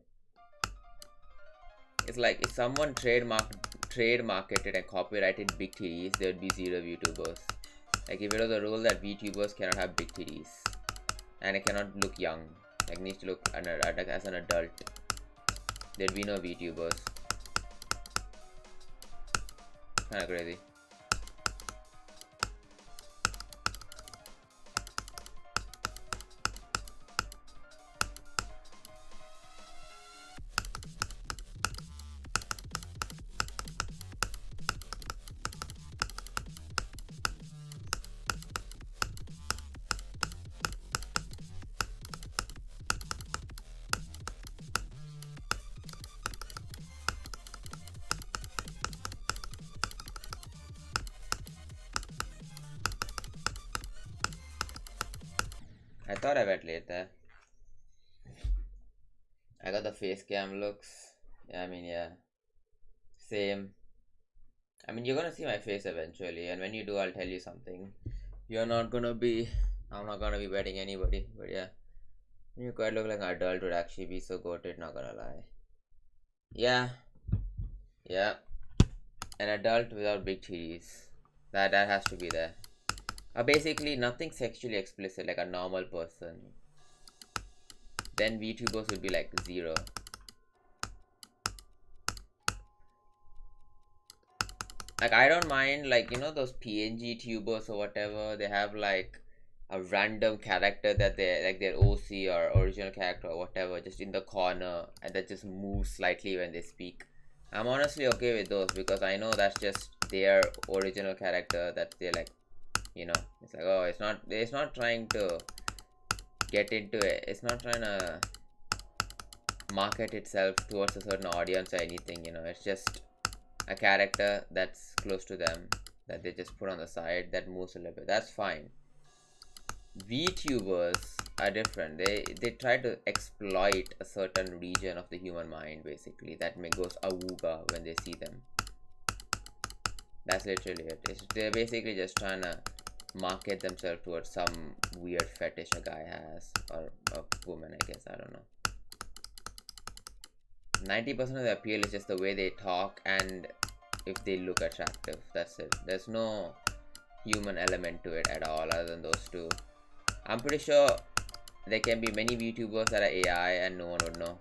It's like if someone trade-marketed and copyrighted big titties, there would be zero VTubers. Like if it was a rule that VTubers cannot have big titties and it cannot look young, like needs to look as an adult, there'd be no VTubers. Kinda crazy. I thought I went late there. I got the face cam looks. Yeah, I mean, yeah. Same. I mean, you're gonna see my face eventually, and when you do, I'll tell you something. I'm not gonna be betting anybody, but yeah. You quite look like an adult would actually be so goated, not gonna lie. Yeah. Yeah. An adult without big titties. That has to be there. Basically nothing sexually explicit, like a normal person. Then VTubers would be like zero. Like I don't mind, like, you know, those PNG tubers or whatever, they have like a random character that they like, their OC or original character or whatever, just in the corner, and that just moves slightly when they speak. I'm honestly okay with those because I know that's just their original character that they like, you know. It's like, oh, it's not trying to get into it, it's not trying to market itself towards a certain audience or anything, you know. It's just a character that's close to them that they just put on the side that moves a little bit. That's fine. VTubers are different. They try to exploit a certain region of the human mind, basically, that goes awooga when they see them. That's literally it. They're basically just trying to market themselves towards some weird fetish a guy has, or a woman, I guess. I don't know. 90% of the appeal is just the way they talk and if they look attractive. That's it. There's no human element to it at all other than those two. I'm pretty sure there can be many VTubers that are AI and no one would know.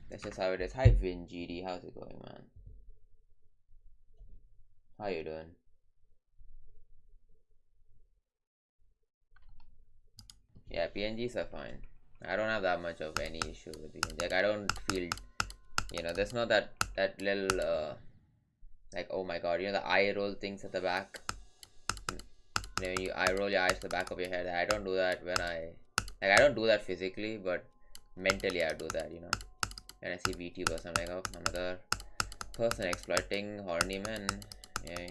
That's just how it is. Hi Vin GD, how's it going, man? How you doing? Yeah, PNGs are fine. I don't have that much of any issue with PNG. Like I don't feel, you know, there's not that little like, oh my god, you know, the eye roll things at the back. You know, you eye roll your eyes to the back of your head. I don't do that when I don't do that physically, but mentally I do that, you know. When I see VTubers, I'm like, oh, another person exploiting horny men. Yay.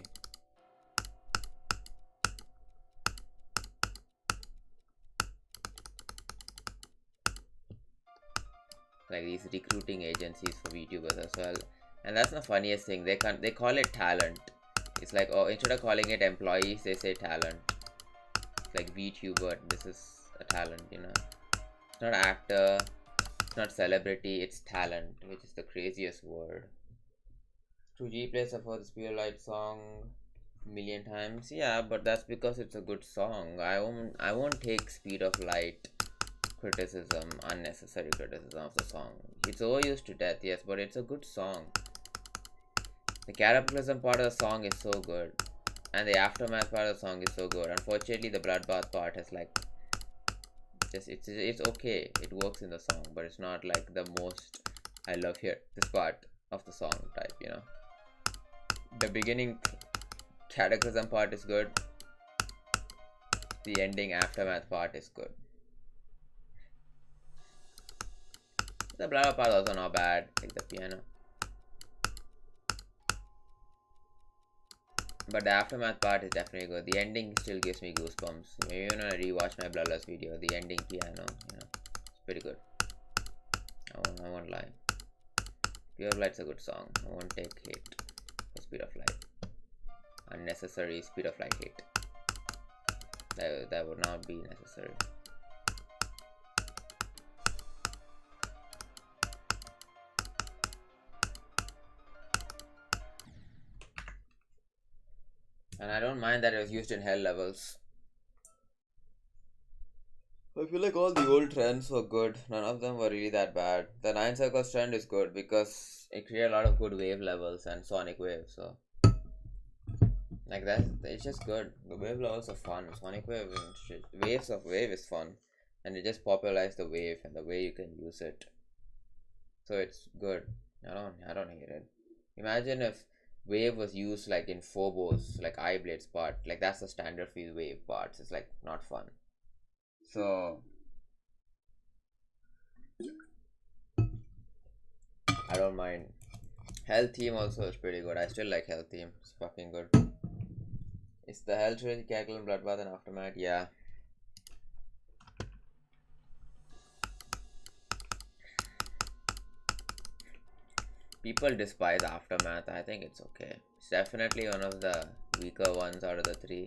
Like these recruiting agencies for VTubers as well. And that's the funniest thing. They call it talent. It's like, oh, instead of calling it employees, they say talent. It's like VTuber, this is a talent, you know. It's not actor, it's not celebrity, it's talent, which is the craziest word. 2G plays for the Spear Light song a million times. Yeah, but that's because it's a good song. I won't take Speed of Light criticism, unnecessary criticism of the song. It's overused to death, yes, but it's a good song. The cataclysm part of the song is so good, and the aftermath part of the song is so good. Unfortunately, the bloodbath part has like just it's okay. It works in the song, but it's not like the most I love here this part of the song type, you know. The beginning cataclysm part is good. The ending aftermath part is good. The blah part also not bad, like the piano. But the aftermath part is definitely good. The ending still gives me goosebumps. Maybe when I rewatch my bloodlust video, the ending piano, you know, it's pretty good. I won't lie. Speed of Light's a good song. I won't take hate for Speed of Light. Unnecessary Speed of Light hate. That would not be necessary. And I don't mind that it was used in hell levels. I feel like all the old trends were good. None of them were really that bad. The 9 circles trend is good because it created a lot of good wave levels and sonic waves. So, like that, it's just good. The wave levels are fun. Sonic wave and shit. Waves of wave is fun, and it just popularized the wave and the way you can use it. So it's good. I don't hate it. Imagine if wave was used like in Phobos, like Eye Blade's part. Like that's the standard for these wave parts. It's like not fun. So I don't mind. Hell theme also is pretty good. I still like Hell theme. It's fucking good. It's the Hell trilogy, Cackle and Bloodbath and Aftermath. Yeah. People despise Aftermath. I think it's okay. It's definitely one of the weaker ones out of the three.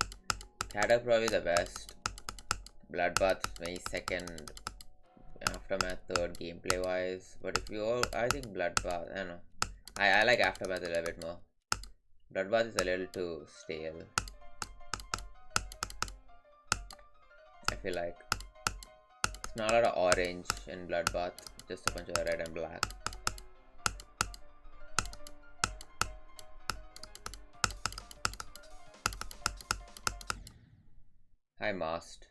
Catter probably the best. Bloodbath maybe second. Aftermath third gameplay wise. But if you all, I think Bloodbath, I don't know. I like Aftermath a little bit more. Bloodbath is a little too stale. I feel like it's not a lot of orange in Bloodbath, just a bunch of red and black. Hi, Mast.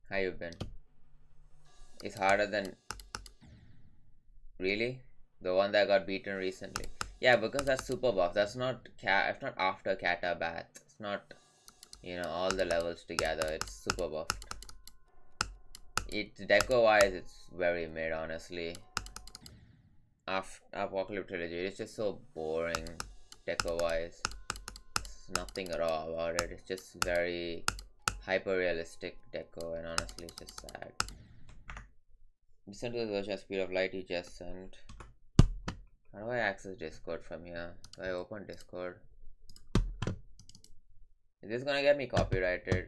How you been? It's harder than... Really? The one that got beaten recently? Yeah, because that's super buff. That's not it's not after Kata Bath. It's not, you know, all the levels together. It's super buffed. It's deco wise, it's very mid, honestly. After Apocalypse Trilogy, it's just so boring deco wise. There's nothing raw about it. It's just very hyper realistic deco, and honestly, it's just sad. Listen to the version of Speed of Light you just sent. How do I access Discord from here? Do I open Discord? Is this gonna get me copyrighted?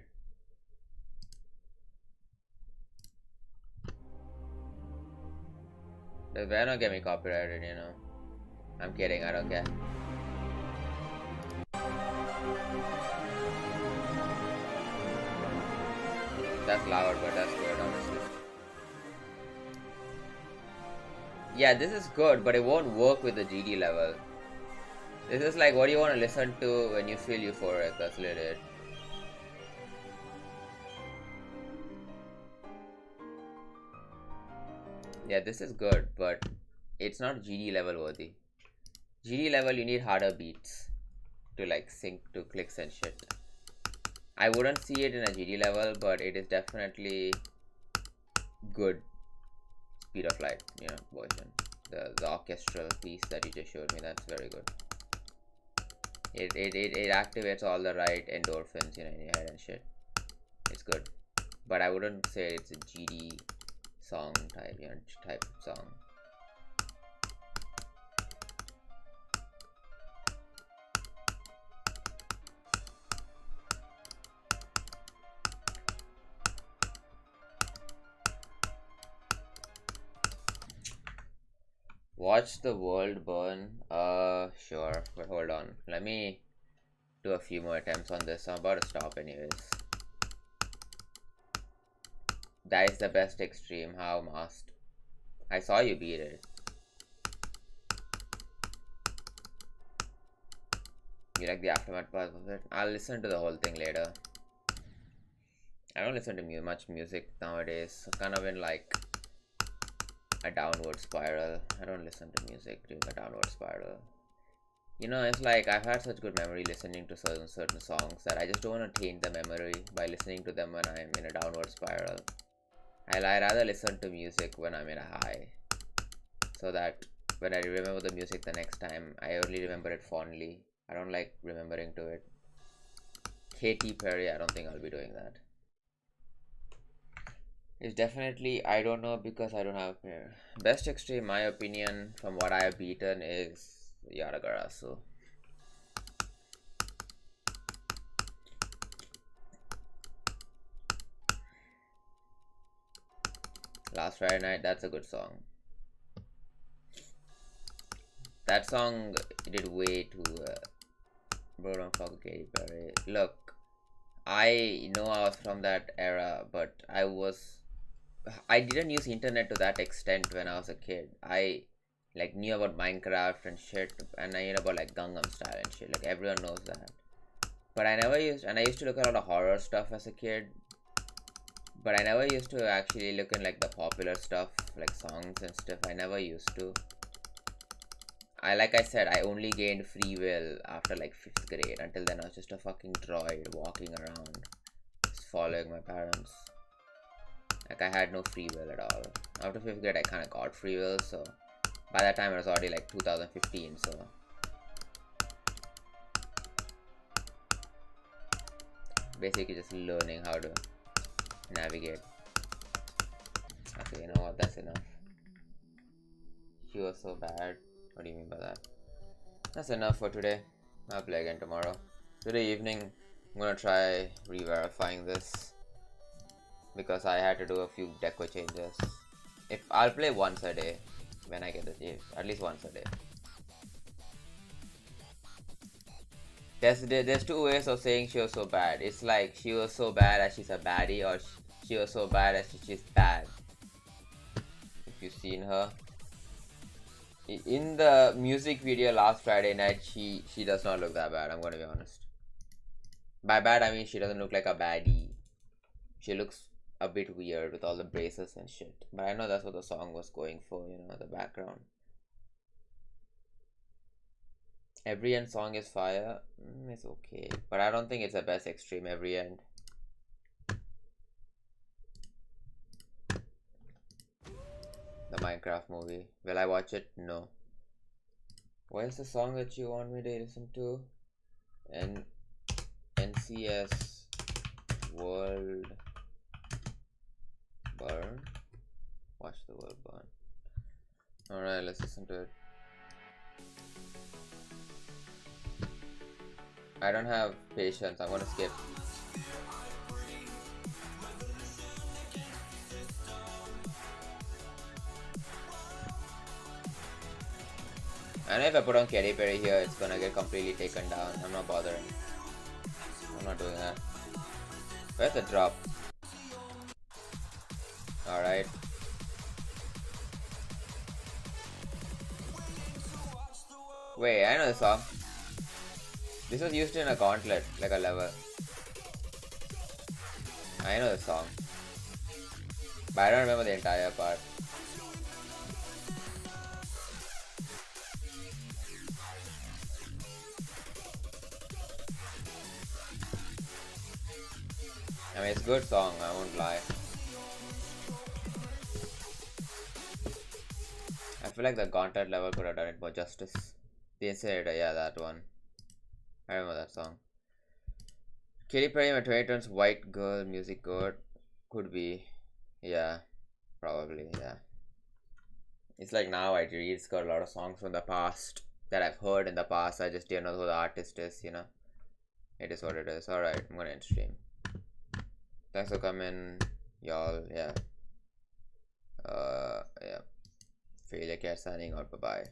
This better not get me copyrighted, you know. I'm kidding, I don't care. That's loud, but that's good, honestly. Yeah, this is good, but it won't work with the GD level. This is like what do you want to listen to when you feel euphoric. That's literally it. Yeah, this is good, but it's not GD level worthy. GD level, you need harder beats to like sync to clicks and shit. I wouldn't see it in a GD level, but it is definitely good Speed of Light, you know, version. The orchestral piece that you just showed me, that's very good. It activates all the right endorphins, you know, in your head and shit. It's good, but I wouldn't say it's a GD song type, you know, type of song. Watch the world burn. Sure, but hold on. Let me do a few more attempts on this. I'm about to stop anyways. That is the best extreme. How must? I saw you beat it. You like the aftermath part of it? I'll listen to the whole thing later. I don't listen to much music nowadays. I'm kind of in like a downward spiral. I don't listen to music during a downward spiral. You know, it's like I've had such good memory listening to certain songs that I just don't want to taint the memory by listening to them when I'm in a downward spiral. I rather listen to music when I'm in a high, so that when I remember the music the next time, I only remember it fondly. I don't like remembering to it. Katy Perry, I don't think I'll be doing that. It's definitely, I don't know, because I don't have a pair. Best extreme, my opinion, from what I have beaten, is Yaragarasu. Last Friday Night, that's a good song. That song did way too. Bro, don't fuck Katy Perry. Look, I know I was from that era, but I didn't use internet to that extent when I was a kid. I like knew about Minecraft and shit, and I knew about like Gangnam Style and shit. Like everyone knows that. But I used to look at a lot of horror stuff as a kid. But I never used to actually look in like the popular stuff, like songs and stuff. I never used to. Like I said, I only gained free will after like 5th grade. Until then, I was just a fucking droid walking around, just following my parents. Like I had no free will at all. After 5th grade, I kind of got free will. So by that time, it was already like 2015. So basically, just learning how to navigate. Okay, you know what? That's enough. She was so bad. What do you mean by that? That's enough for today. I'll play again tomorrow. Today evening, I'm gonna try re-verifying this because I had to do a few deco changes. If I'll play once a day when I get the chance, at least once a day. There's two ways of saying she was so bad. It's like she was so bad as she's a baddie, or she was so bad as she's bad. If you've seen her. In the music video last Friday night, she does not look that bad, I'm gonna be honest. By bad, I mean she doesn't look like a baddie. She looks a bit weird with all the braces and shit. But I know that's what the song was going for, you know, the background. Every End song is fire. It's okay. But I don't think it's the best extreme Every End. The Minecraft movie. Will I watch it? No. What is the song that you want me to listen to? NCS World Burn? Watch the world burn. Alright, let's listen to it. I don't have patience, I'm gonna skip. I know if I put on Katy Perry here, it's gonna get completely taken down. I'm not bothering. I'm not doing that. Where's the drop? Alright. Wait, I know the song. This was used in a gauntlet, like a level. I know the song. But I don't remember the entire part. I mean, it's a good song, I won't lie. I feel like the gauntlet level could have done it more justice. The Incinerator, yeah, that one. I remember that song. Katy Perry, my 20 turns white girl music good. Could be. Yeah, probably, yeah. It's like now I rediscovered a lot of songs from the past that I've heard in the past. I just didn't know who the artist is, you know. It is what it is. Alright, I'm gonna end stream. Thanks for coming, y'all. Yeah. Yeah. Failure Cat signing out. Bye bye.